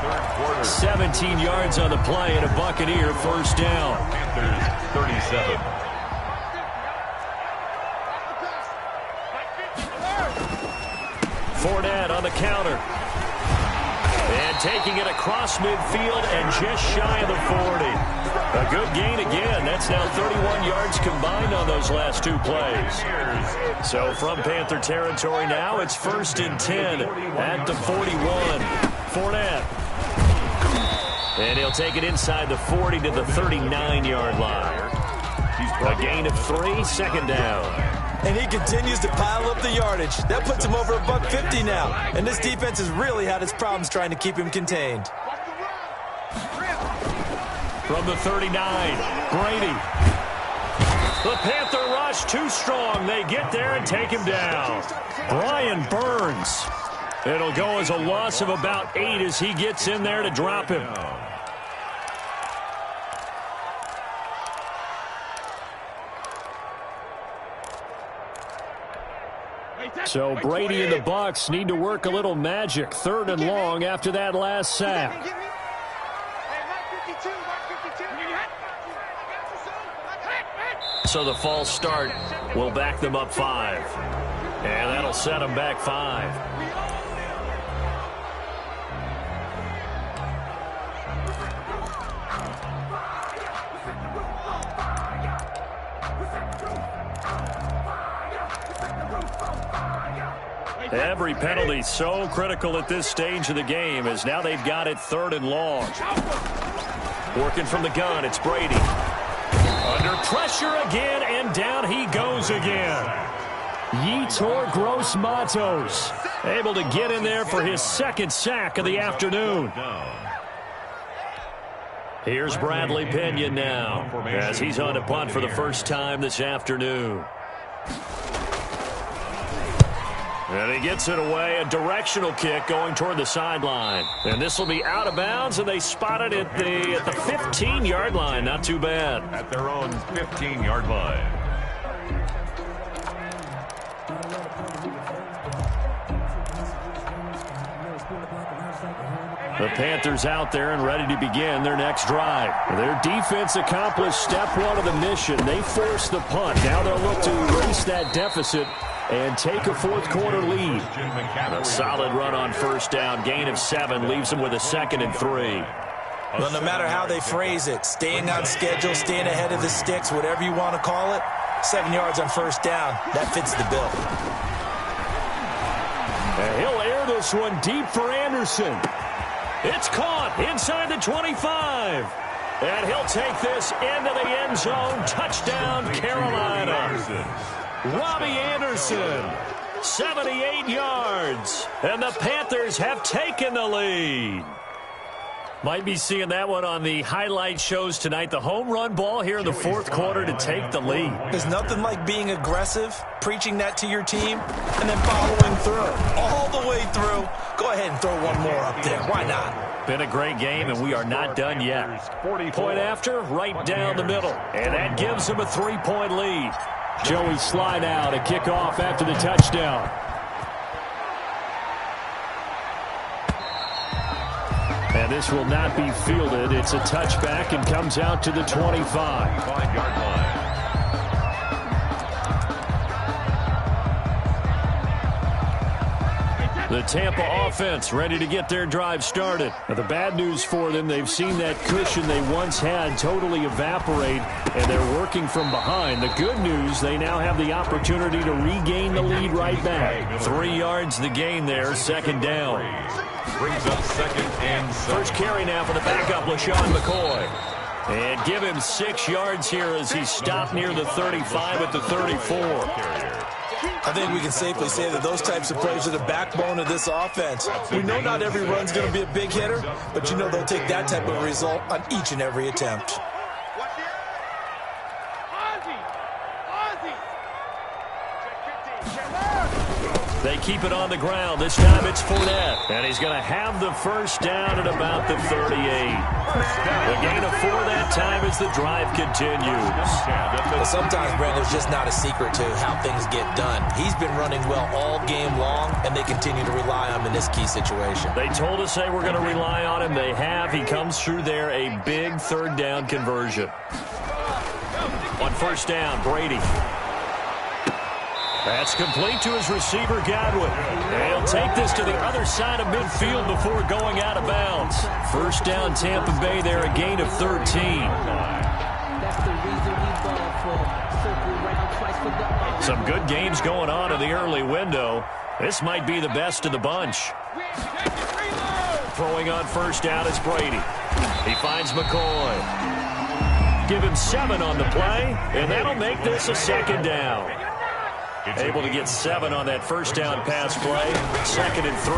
17 yards on the play and a Buccaneer first down. Panthers 37. Fournette on the counter. And taking it across midfield and just shy of the 40. A good gain again. That's now 31 yards combined on those last two plays. So from Panther territory now, it's 1st and 10 at the 41. Fournette. And he'll take it inside the 40 to the 39-yard line. A gain of 3, second down. And he continues to pile up the yardage. That puts him over $150 now. And this defense has really had its problems trying to keep him contained. From the 39, Brady. The Panther rush too strong. They get there and take him down. Brian Burns. It'll go as a loss of about 8 as he gets in there to drop him. So Brady and the Bucs need to work a little magic. 3rd and long after that last sack. So the false start will back them up 5. And that'll set them back 5. Every penalty so critical at this stage of the game as now they've got it 3rd and long. Working from the gun, it's Brady. Under pressure again, and down he goes again. Yetur Gross-Matos able to get in there for his 2nd sack of the afternoon. Here's Bradley Pinion now as he's on to punt for the first time this afternoon. And he gets it away, a directional kick going toward the sideline. And this will be out of bounds, and they spot it at the 15-yard line. Not too bad. At their own 15-yard line. The Panthers out there and ready to begin their next drive. Their defense accomplished step 1 of the mission. They forced the punt. Now they'll look to erase that deficit and take a 4th quarter lead. A solid run on first down. Gain of 7 leaves them with a 2nd and 3. Well, no matter how they phrase it, staying on schedule, staying ahead of the sticks, whatever you want to call it, 7 yards on first down, that fits the bill. And he'll air this one deep for Anderson. It's caught inside the 25. And he'll take this into the end zone. Touchdown, Carolina. Robbie Anderson, 78 yards. And the Panthers have taken the lead. Might be seeing that one on the highlight shows tonight. The home run ball here in the 4th quarter to take the lead. There's nothing like being aggressive, preaching that to your team, and then following through. All the way through. Go ahead and throw one more up there. Why not? Been a great game, and we are not done yet. Point after, right down the middle. And that gives them a 3-point lead. Joey slide out, a kickoff after the touchdown. And this will not be fielded. It's a touchback and comes out to the 25. 5-yard line. The Tampa offense ready to get their drive started. Now, the bad news for them, they've seen that cushion they once had totally evaporate, and they're working from behind. The good news, they now have the opportunity to regain the lead right back. 3 yards the gain there, 2nd down. Brings up 2nd and 7. First carry now for the backup, LaShawn McCoy. And give him 6 yards here as he stopped near the 35 at the 34. I think we can safely say that those types of plays are the backbone of this offense. We know not every run's going to be a big hitter, but you know they'll take that type of result on each and every attempt. keep it on the ground. This time it's Fournette. And he's going to have the first down at about the 38. The gain of 4 that time as the drive continues. But sometimes, Brandon, it's just not a secret to how things get done. He's been running well all game long, and they continue to rely on him in this key situation. They told us they were going to rely on him. They have. He comes through there, a big third down conversion. On first down, Brady. That's complete to his receiver, Godwin. He'll take this to the other side of midfield before going out of bounds. First down, Tampa Bay there, a gain of 13. Some good games going on in the early window. This might be the best of the bunch. Throwing on first down is Brady. He finds McCoy. Give him 7 on the play, and that'll make this a second down. Able to get 7 on that first down pass play. 2nd and 3.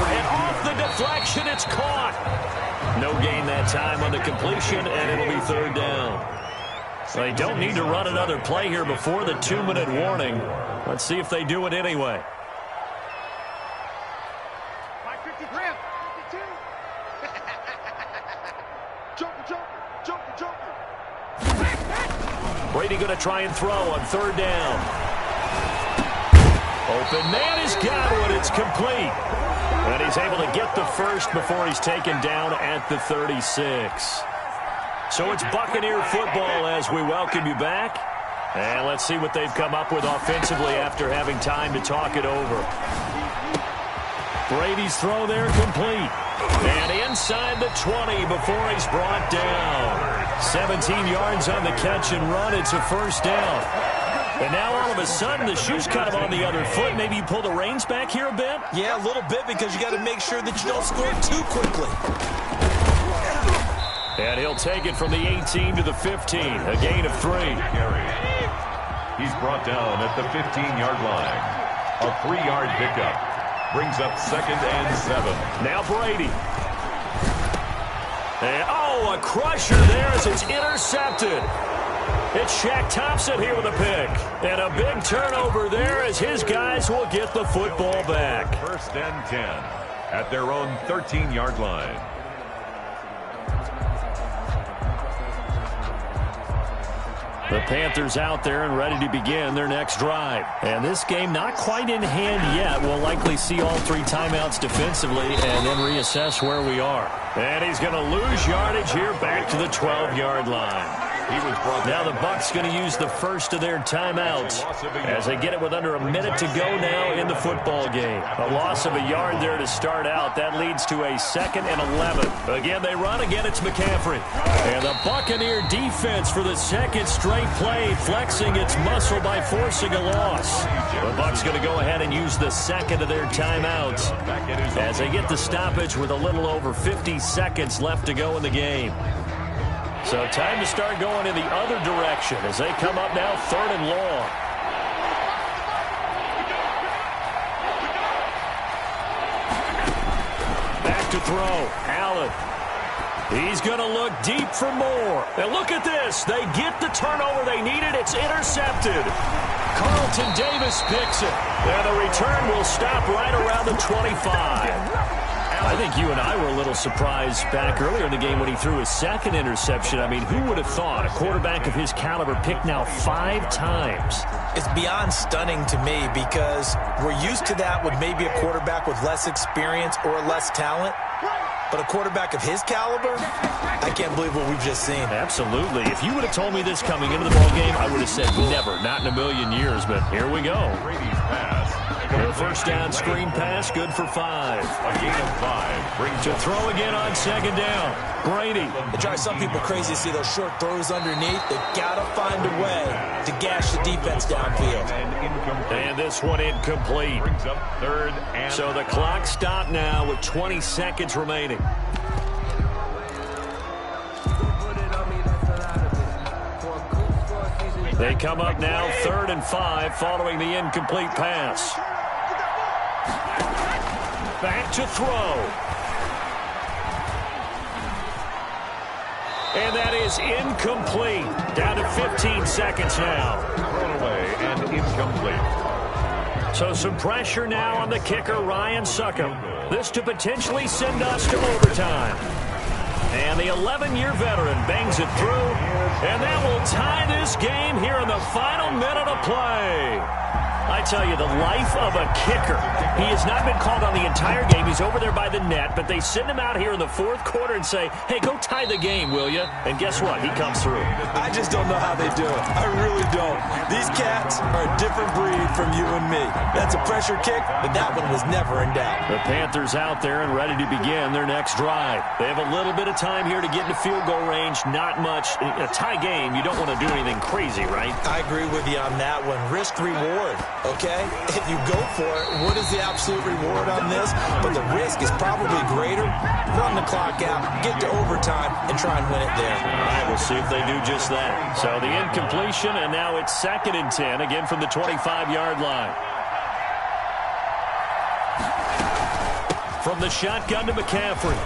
And off the deflection, it's caught. No gain that time on the completion, and it'll be 3rd down. They don't need to run another play here before the 2-minute warning. Let's see if they do it anyway. Brady going to try and throw on 3rd down. Open man is Godwin. It's complete. And he's able to get the first before he's taken down at the 36. So it's Buccaneer football as we welcome you back. And let's see what they've come up with offensively after having time to talk it over. Brady's throw there complete. And inside the 20 before he's brought down. 17 yards on the catch and run. It's a first down. And now all of a sudden the shoe's kind of on the other foot. Maybe you pull the reins back here a bit? Yeah, a little bit because you got to make sure that you don't score too quickly. And he'll take it from the 18 to the 15. A gain of 3. He's brought down at the 15-yard line. A 3-yard pickup. Brings up 2nd and 7. Now Brady. And, a crusher there as it's intercepted. It's Shaq Thompson here with a pick. And a big turnover there as his guys will get the football back. 1st and 10 at their own 13-yard line. The Panthers out there and ready to begin their next drive. And this game not quite in hand yet. We'll likely see all 3 timeouts defensively and then reassess where we are. And he's going to lose yardage here back to the 12-yard line. Now the Bucs going to use the first of their timeouts as they get it with under a minute to go now in the football game. A loss of a yard there to start out. That leads to a 2nd and 11. Again, they run. Again, it's McCaffrey. And the Buccaneer defense for the 2nd straight play, flexing its muscle by forcing a loss. The Bucs going to go ahead and use the 2nd of their timeouts as they get the stoppage with a little over 50 seconds left to go in the game. So time to start going in the other direction as they come up now 3rd and long. Back to throw. Allen. He's going to look deep for more. And look at this. They get the turnover they needed. It's intercepted. Carlton Davis picks it. And the return will stop right around the 25. I think you and I were a little surprised back earlier in the game when he threw his 2nd interception. I mean, who would have thought a quarterback of his caliber picked now 5 times? It's beyond stunning to me because we're used to that with maybe a quarterback with less experience or less talent. But a quarterback of his caliber, I can't believe what we've just seen. Absolutely. If you would have told me this coming into the ballgame, I would have said never, not in a million years. But here we go. Brady's pass. The first down screen pass, good for 5. A gain of 5. Brings To throw again on 2nd down. Brady. It drives some people crazy to see those short throws underneath. They've got to find a way to gash the defense downfield. And this one incomplete. Brings up 3rd and So the clock stopped now with 20 seconds remaining. They come up now 3rd and 5 following the incomplete pass. Back to throw. And that is incomplete. Down to 15 seconds now. thrown away and incomplete. So some pressure now on the kicker, Ryan Succop. This to potentially send us to overtime. And the 11-year veteran bangs it through. And that will tie this game here in the final minute of play. I tell you, the life of a kicker. He has not been called on the entire game. He's over there by the net, but they send him out here in the fourth quarter and say, hey, go tie the game, will you? And guess what? He comes through. I just don't know how they do it. I really don't. These cats are a different breed from you and me. That's a pressure kick, but that one was never in doubt. The Panthers out there and ready to begin their next drive. They have a little bit of time here to get into field goal range. Not much. In a tie game, you don't want to do anything crazy, right? I agree with you on that one. Risk reward. Okay, if you go for it, what is the absolute reward on this? But the risk is probably greater. Run the clock out, get to overtime, and try and win it there. All right, we'll see if they do just that. So the incompletion, and now it's 2nd and 10, again from the 25-yard line. From the shotgun to McCaffrey.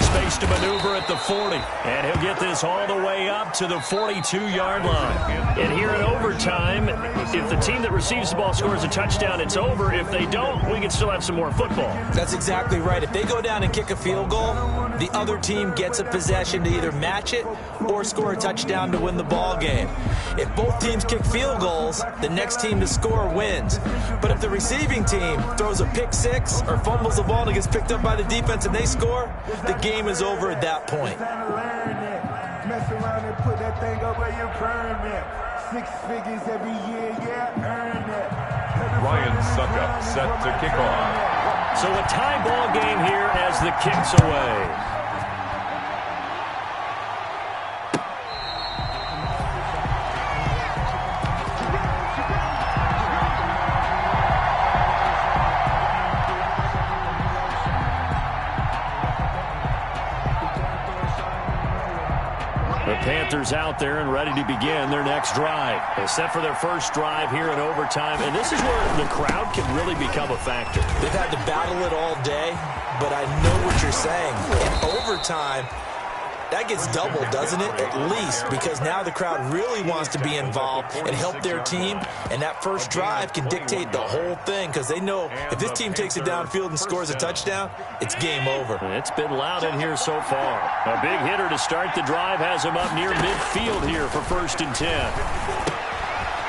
Space to maneuver at the 40. And he'll get this all the way up to the 42-yard line. And here in overtime, if the team that receives the ball scores a touchdown, it's over. If they don't, we can still have some more football. That's exactly right. If they go down and kick a field goal, the other team gets a possession to either match it or score a touchdown to win the ball game. If both teams kick field goals, the next team to score wins. But if the receiving team throws a pick six or fumbles the ball and it gets picked up by the defense and they score, the game is over at that point. Mess around and put that thing up where you earn it. 6 figures every year, yeah, earn it. Ryan Succop set to kick off. So a tie ball game here as the kick's away. The Panthers out there and ready to begin their next drive. They set for their first drive here in overtime, and this is where the crowd can really become a factor. They've had to battle it all day, but I know what you're saying. In overtime, that gets doubled, doesn't it? At least, because now the crowd really wants to be involved and help their team, and that first drive can dictate the whole thing because they know if this team takes it downfield and scores a touchdown, it's game over. It's been loud in here so far. A big hitter to start the drive has him up near midfield here for 1st and 10.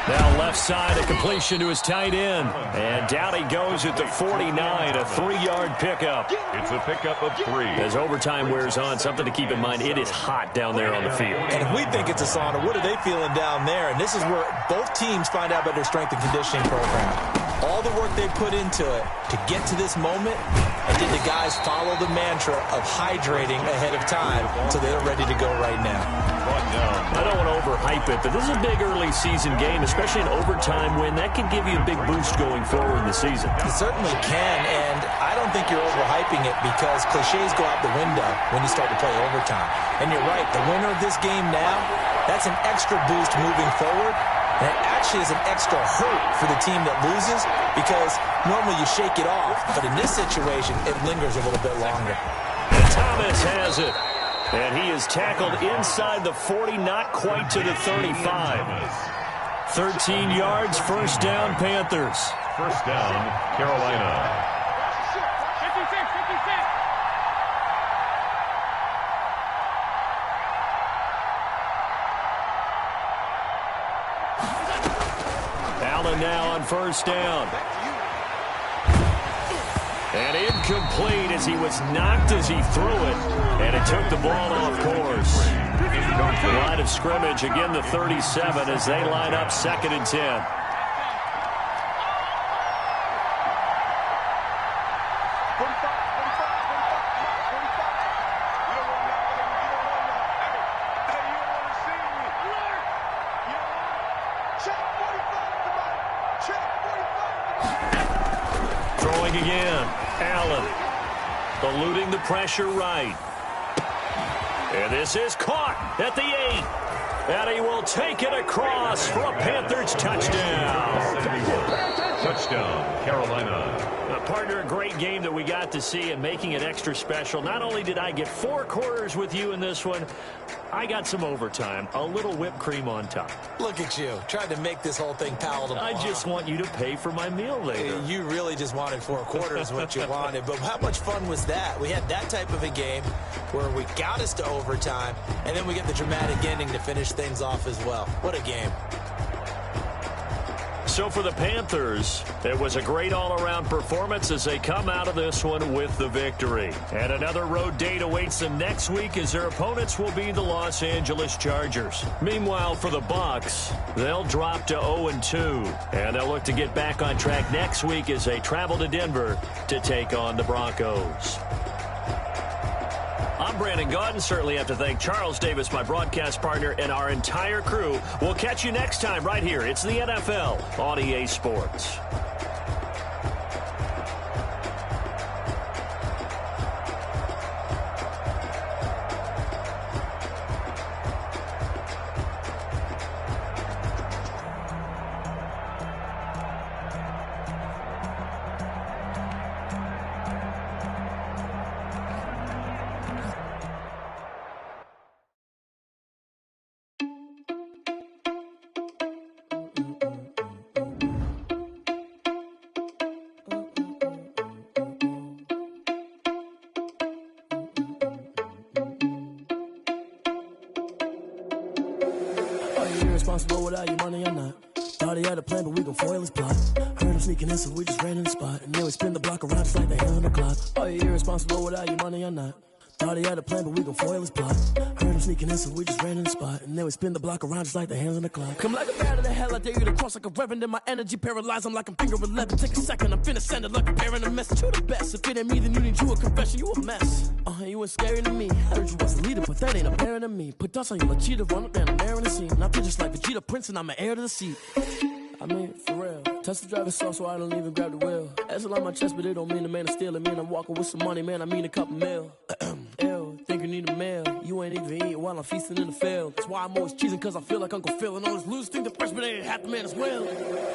Now left side, a completion to his tight end. And down he goes at the 49, a 3-yard pickup. It's a pickup of 3. As overtime wears on, something to keep in mind, it is hot down there on the field. And if we think it's a sauna, what are they feeling down there? And this is where both teams find out about their strength and conditioning program. All the work they put into it to get to this moment, and did the guys follow the mantra of hydrating ahead of time so they're ready to go right now? I don't want to overhype it, but this is a big early season game, especially an overtime win. That can give you a big boost going forward in the season. It certainly can, and I don't think you're overhyping it because cliches go out the window when you start to play overtime. And you're right, the winner of this game now, that's an extra boost moving forward. And it actually is an extra hurt for the team that loses because normally you shake it off, but in this situation, it lingers a little bit longer. Thomas has it. And he is tackled inside the 40, not quite to the 35. 13 yards, 1st down, Panthers. 1st down, Carolina. 56. Allen now on 1st down. And incomplete as he was knocked as he threw it. And it took the ball off course. Line of scrimmage, again the 37 as they line up 2nd and 10. Throwing again. Allen eluding the pressure right. And this is caught at the 8. And he will take it across for a Panthers touchdown. Touchdown, Carolina. Partner, a great game that we got to see and making it extra special. Not only did I get 4 quarters with you in this one, I got some overtime, a little whipped cream on top. Look at you, trying to make this whole thing palatable. I just want you to pay for my meal later. You really just wanted 4 quarters what you wanted, but how much fun was that? We had that type of a game where we got us to overtime, and then we get the dramatic ending to finish things off as well. What a game. So for the Panthers, it was a great all-around performance as they come out of this one with the victory. And another road date awaits them next week as their opponents will be the Los Angeles Chargers. Meanwhile, for the Bucs, they'll drop to 0-2. And they'll look to get back on track next week as they travel to Denver to take on the Broncos. I'm Brandon Gaudin. Certainly have to thank Charles Davis, my broadcast partner, and our entire crew. We'll catch you next time right here. It's the NFL on EA Sports. Irresponsible without your money or not. Thought he had a plan, but we gon' foil his plot. Heard him sneaking in, so we just ran in the spot. And then we spin the block around just like the hell on the clock. Are you irresponsible without your money or not? Thought he had a plan, but we gon' foil his plot. Heard him sneaking in, so we just ran in the spot. And then we spin the block around just like the hands on the clock. Come like a bat of the hell, I dare you to cross like a reverend. And my energy paralyzed, I'm like I'm finger 11. Take a second, I'm finna send it like a bearing a message. You the best, if it ain't me, then you need you a confession. You a mess, you ain't scary to me. Heard you was the leader, but that ain't apparent to me. Put dust on you like cheetah, run up down the air in the scene. And I feel just like Vegeta Prince, and I'm an heir to the seat. I mean, for real. Touch the driver's soft, so I don't even grab the wheel. That's on my chest, but it don't mean the man is stealing. Man, I'm walking with some money, man, I mean a couple mil. Ew, think you need a meal. You ain't even eating while I'm feasting in the field. That's why I'm always cheesing, cause I feel like Uncle Phil. And all this losers think the freshman ain't half the man as well.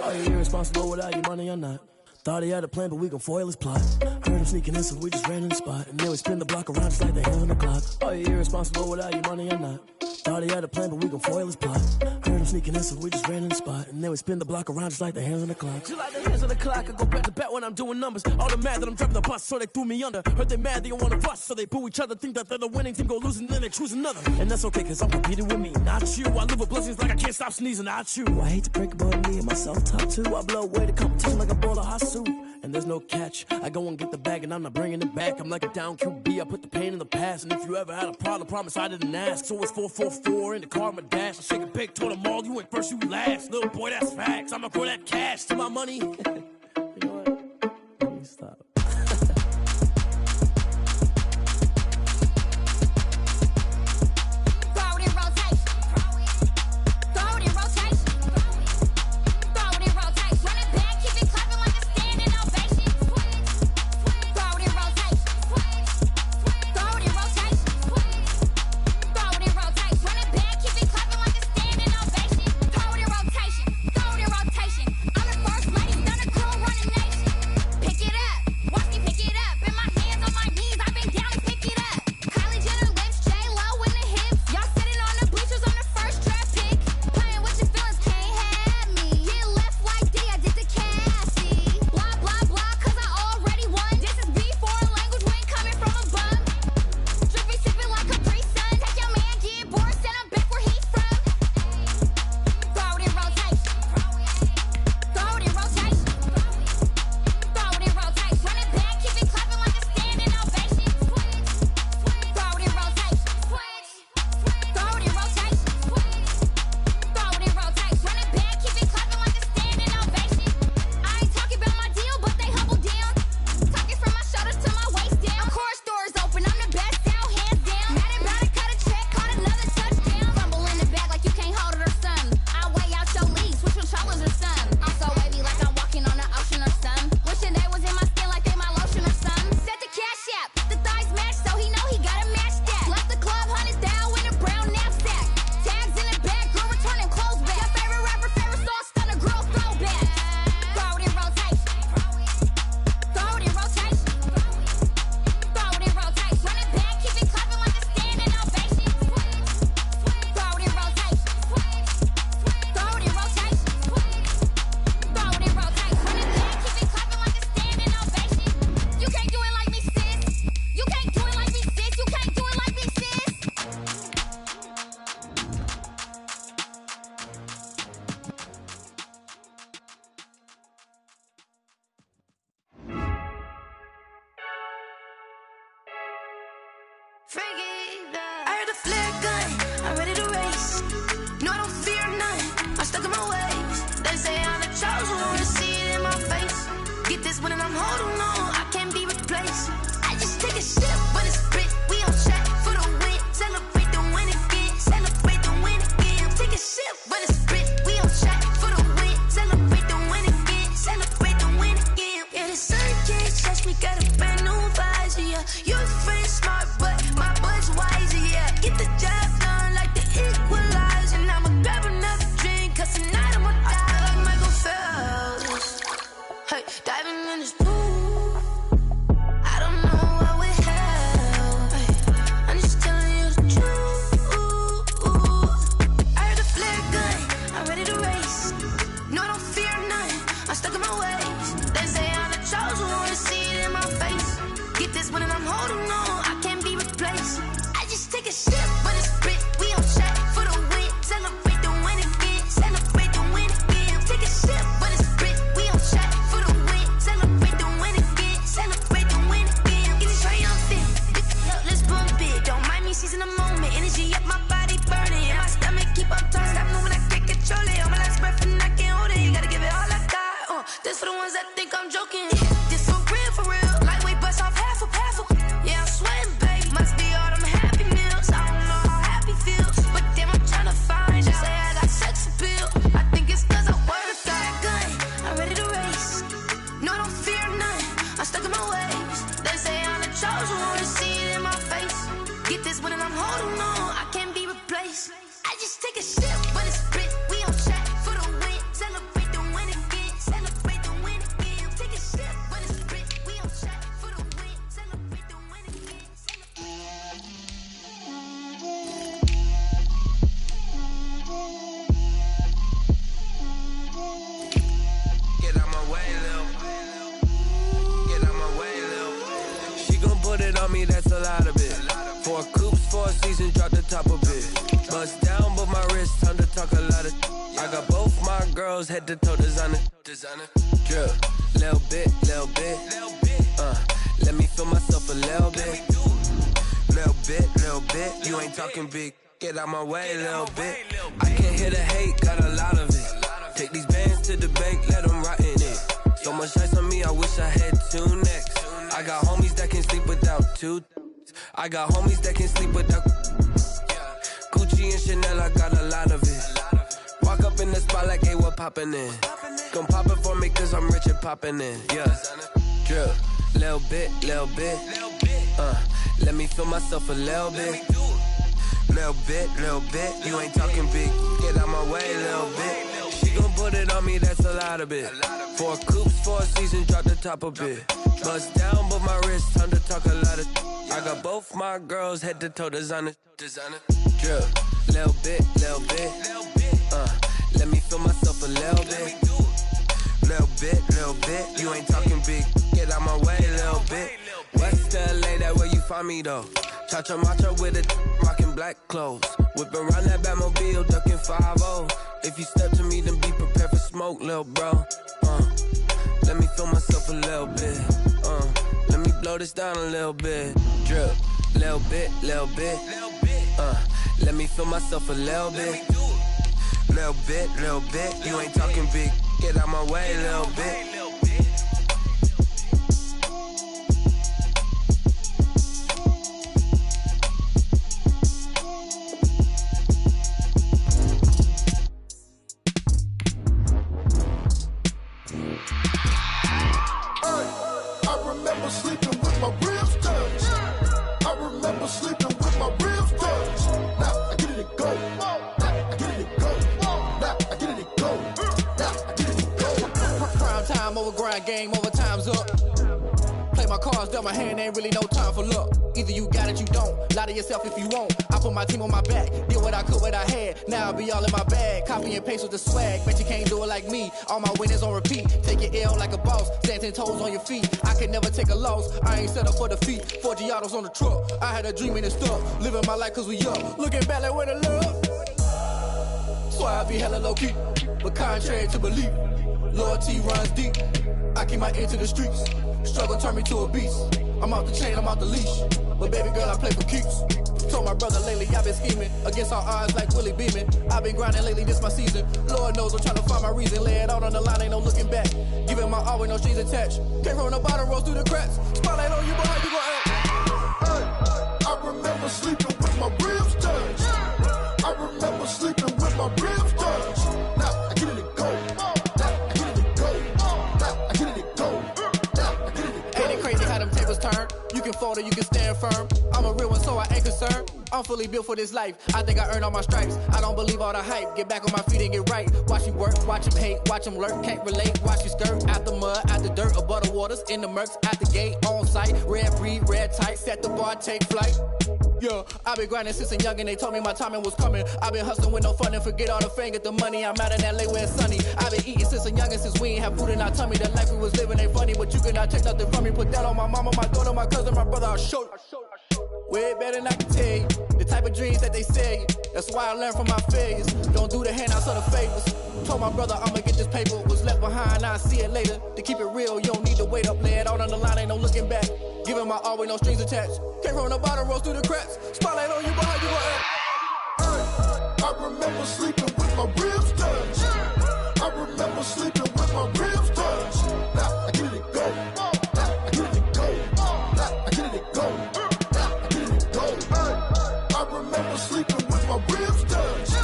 Are you irresponsible without your money or not? Thought he had a plan, but we gon' foil his plot. Heard him sneaking in, so we just ran in the spot. And then we spin the block around just like the hell on the clock. Are you irresponsible without your money or not? Thought he had a plan, but we gon' foil his plot. Heard him sneaking in, so we just ran in the spot. And then we spin the block around just like the hands on the clock. Just like the hands on the clock, I go back to back when I'm doing numbers. All the mad that I'm driving the bus, so they threw me under. Heard they mad, they don't wanna bust, so they boo each other. Think that they're the winning team, go losing, then they choose another. And that's okay, cause I'm competing with me, not you. I live with blessings like I can't stop sneezing, not you. I hate to break it, but me and myself top two. I blow away the competition like a bowl of hot soup. And there's no catch. I go and get the bag and I'm not bringing it back. I'm like a down QB, I put the pain in the past. And if you ever had a problem, promise I didn't ask. So it's 4-4-4 in the car, my dash. I shake a big, told them all, you went first, you last. Little boy, that's facts. I'ma throw that cash to my money. You know what? Let me stop. Gonna call I heard the flare gun, I'm ready to race. No, I don't fear none, I'm stuck in my ways. They say I'm the chosen one, to see it in my face. Get this one and I'm holding on, I can't be replaced. I just take a sip when it's split, we on track for the win. Celebrate the win again, celebrate the win again. Take a sip when it's split, we on track for the win. Celebrate the win again, celebrate the win again. Yeah, the sun can't touch me, got a brand new visor, yeah. Your friend smart, but my bud's wiser, yeah. Get the job done like the equalizer. And I'ma grab another drink, cause tonight I'ma die like Michael Phelps. Hey, diving in this pool, I don't know what would help. Hey, I'm just telling you the truth. I heard the flare gun, I'm ready to race. No, I don't fear none, I'm stuck in my ways. They say I'm the chosen one, to see it in my face. Get this one and I'm holding on, I can't be replaced. I just take a sip when it's split, we on track for the win. Celebrate the win again, celebrate the win again. Take a sip when it's split, we on track for the win. Celebrate the win again, celebrate the win again. Get it triumphant, let's bump it. Don't mind me seizing the moment, energy up my body burning. And my stomach keep on turning, stop moving, I can't control it. On my last breath and I can't hold it, you gotta give it all I got. This for the ones that think I'm joking. This for real, lightweight bust off half a. Yeah, I'm sweating, baby. Must be all them happy meals. I don't know how happy feels, but damn, I'm trying to find out. Say I got sex appeal. I think it's cause I wear a fat gun. I'm ready to race. No, I don't fear none, I'm stuck in my ways. They say I'm the chosen one, to see it in my face. Get this one and I'm holding on, I can't be replaced. I just take a sip when it's split, we on track for the win. Celebrate the win again, celebrate the win again. Take a sip when it's split, we on track for the win. Celebrate the win again. Get out my way, Lil. Get out my way, Lil. She gon' put it on me, that's a lot of it. 4 coops, 4 seasons, drop the top of it. Bust down, but my wrist, time to talk a lot of. I got both my girls, head to toe designer. Drip, little bit. Let me feel myself a little bit. Little bit. You ain't talking big. Get out my way, little bit. I can't hear the hate, got a lot of it. Take these bands to the bank, let them rot in it. So much ice on me, I wish I had 2 necks. I got homies that can sleep without 2. I got homies that can sleep without Gucci and Chanel, I got a lot of it. Walk up in the spot like, hey, what poppin' in? Gon' pop it for me cause I'm rich and poppin' in. Yeah, drip, little bit. Let me feel myself a little bit. Little bit. You ain't talking big. Get out my way, little bit. She gon' put it on me, that's a lot of it. 4 coops, 4 seasons, drop the top of it. Bust down, but my wrist, time to talk a lot of. I got both my girls, head to toe designer. Drip, little bit. Let me feel myself a little bit. Little bit. You ain't talking big. Get out my way, little bit. West LA, that where you find me though. Cha-cha matcha with it, rockin' black clothes. Whippin' around that Batmobile, duckin' 5-0. If you step to me, then be prepared for smoke, lil' bro. Let me feel myself a little bit. Let me blow this down a little bit. Drip, little bit. Let me feel myself a little bit. Little bit. You ain't talking big. Get out my way, little bit. Game over, time's up. Play my cards, dealt my hand, ain't really no time for luck. Either you got it, you don't. Lie to yourself if you won't. I put my team on my back, did what I could, what I had. Now I'll be all in my bag, copy and paste with the swag. Bet you can't do it like me. All my winners on repeat. Take your L like a boss, stand 10 toes on your feet. I can never take a loss, I ain't set up for defeat. 4 Giottos on the truck, I had a dream and stuff. Living my life cause we up, looking back like where the love. So I be hella low key, but contrary to belief, loyalty runs deep. I keep my ear to the streets. Struggle turned me to a beast. I'm off the chain, I'm off the leash. But baby girl, I play for keeps. Told my brother lately I've been scheming against all odds like Willie Beeman. I've been grinding lately, this my season. Lord knows I'm trying to find my reason. Lay it out on the line, ain't no looking back. Giving my all with no strings attached. Came from the bottom, rose through the cracks. Spotlight on you, but how you gon' act? I remember sleeping with my ribs touched. I remember sleeping with my ribs touched. Now I get it to go. Now I get it to go. Now I get it to go. Now I get it to go. Ain't it crazy how them tables turn? You can fold or you can stand firm. I'm a real one, so I ain't concerned. I'm fully built for this life. I think I earned all my stripes. I don't believe all the hype. Get back on my feet and get right. Watch you work, watch him hate, watch him lurk. Can't relate, watch you skirt. Out the mud, out the dirt, above the waters, in the murks, out the gate, on site. Red breed, red tight, set the bar, take flight. Yeah, I've been grinding since a young and they told me my timing was coming. I've been hustling with no fun and forget all the fame, get the money. I'm out in LA where it's sunny. I've been eating since a young and since we ain't have food in our tummy. The life we was living ain't funny, but you cannot take nothing from me. Put that on my mama, my daughter, my cousin, my brother, I'll show you. Way better than I can tell you. The type of dreams that they sell you. That's why I learned from my failures. Don't do the handouts or the favors. Told my brother I'ma get this paper. Was left behind, I'll see it later. To keep it real, you don't need to wait up. Lay it out on the line, ain't no looking back. Giving my all with no strings attached. Came from the bottom, rose through the cracks. Spotlight on you, but how you gon' act? I remember sleeping with my ribs touched. I remember sleeping with my ribs touched. Now I get it to go. Now I get it to go. Now I get it to go. Now I get it to go. I remember sleeping with my ribs touched.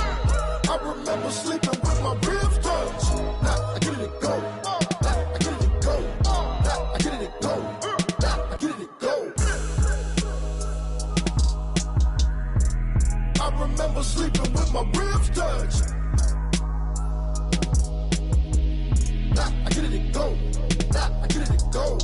I remember sleeping with my ribs touched. Now I get it to go. Now I get it to go. Now I get it to go. Now I get it to go. I remember sleeping with my ribs touched. Now I get it to go. Now I get it to go.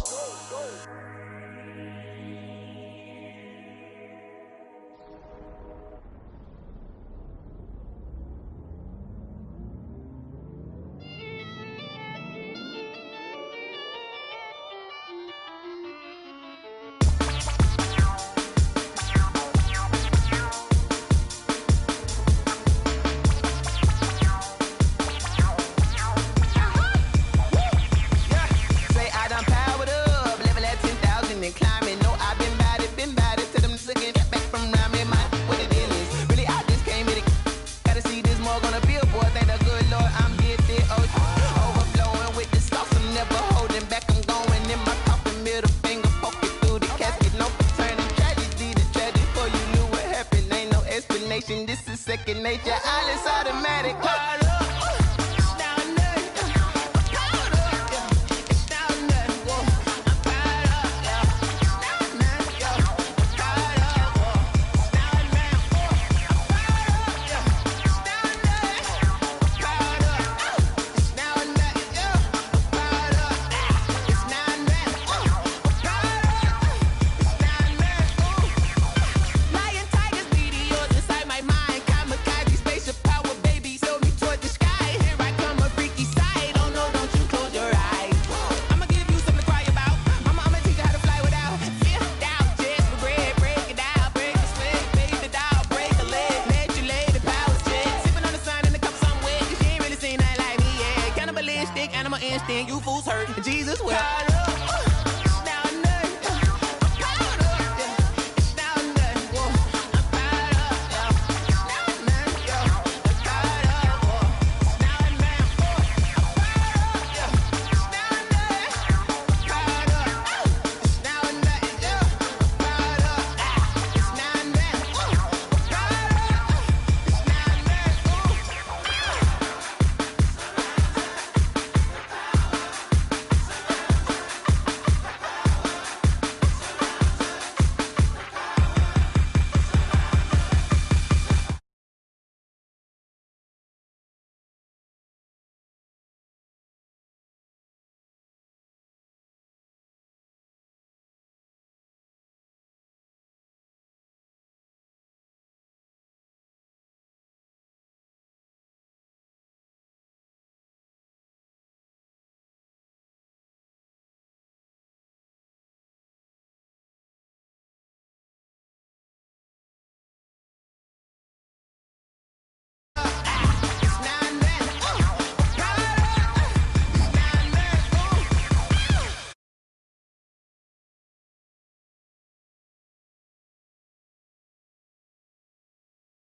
This is second nature, all is automatic.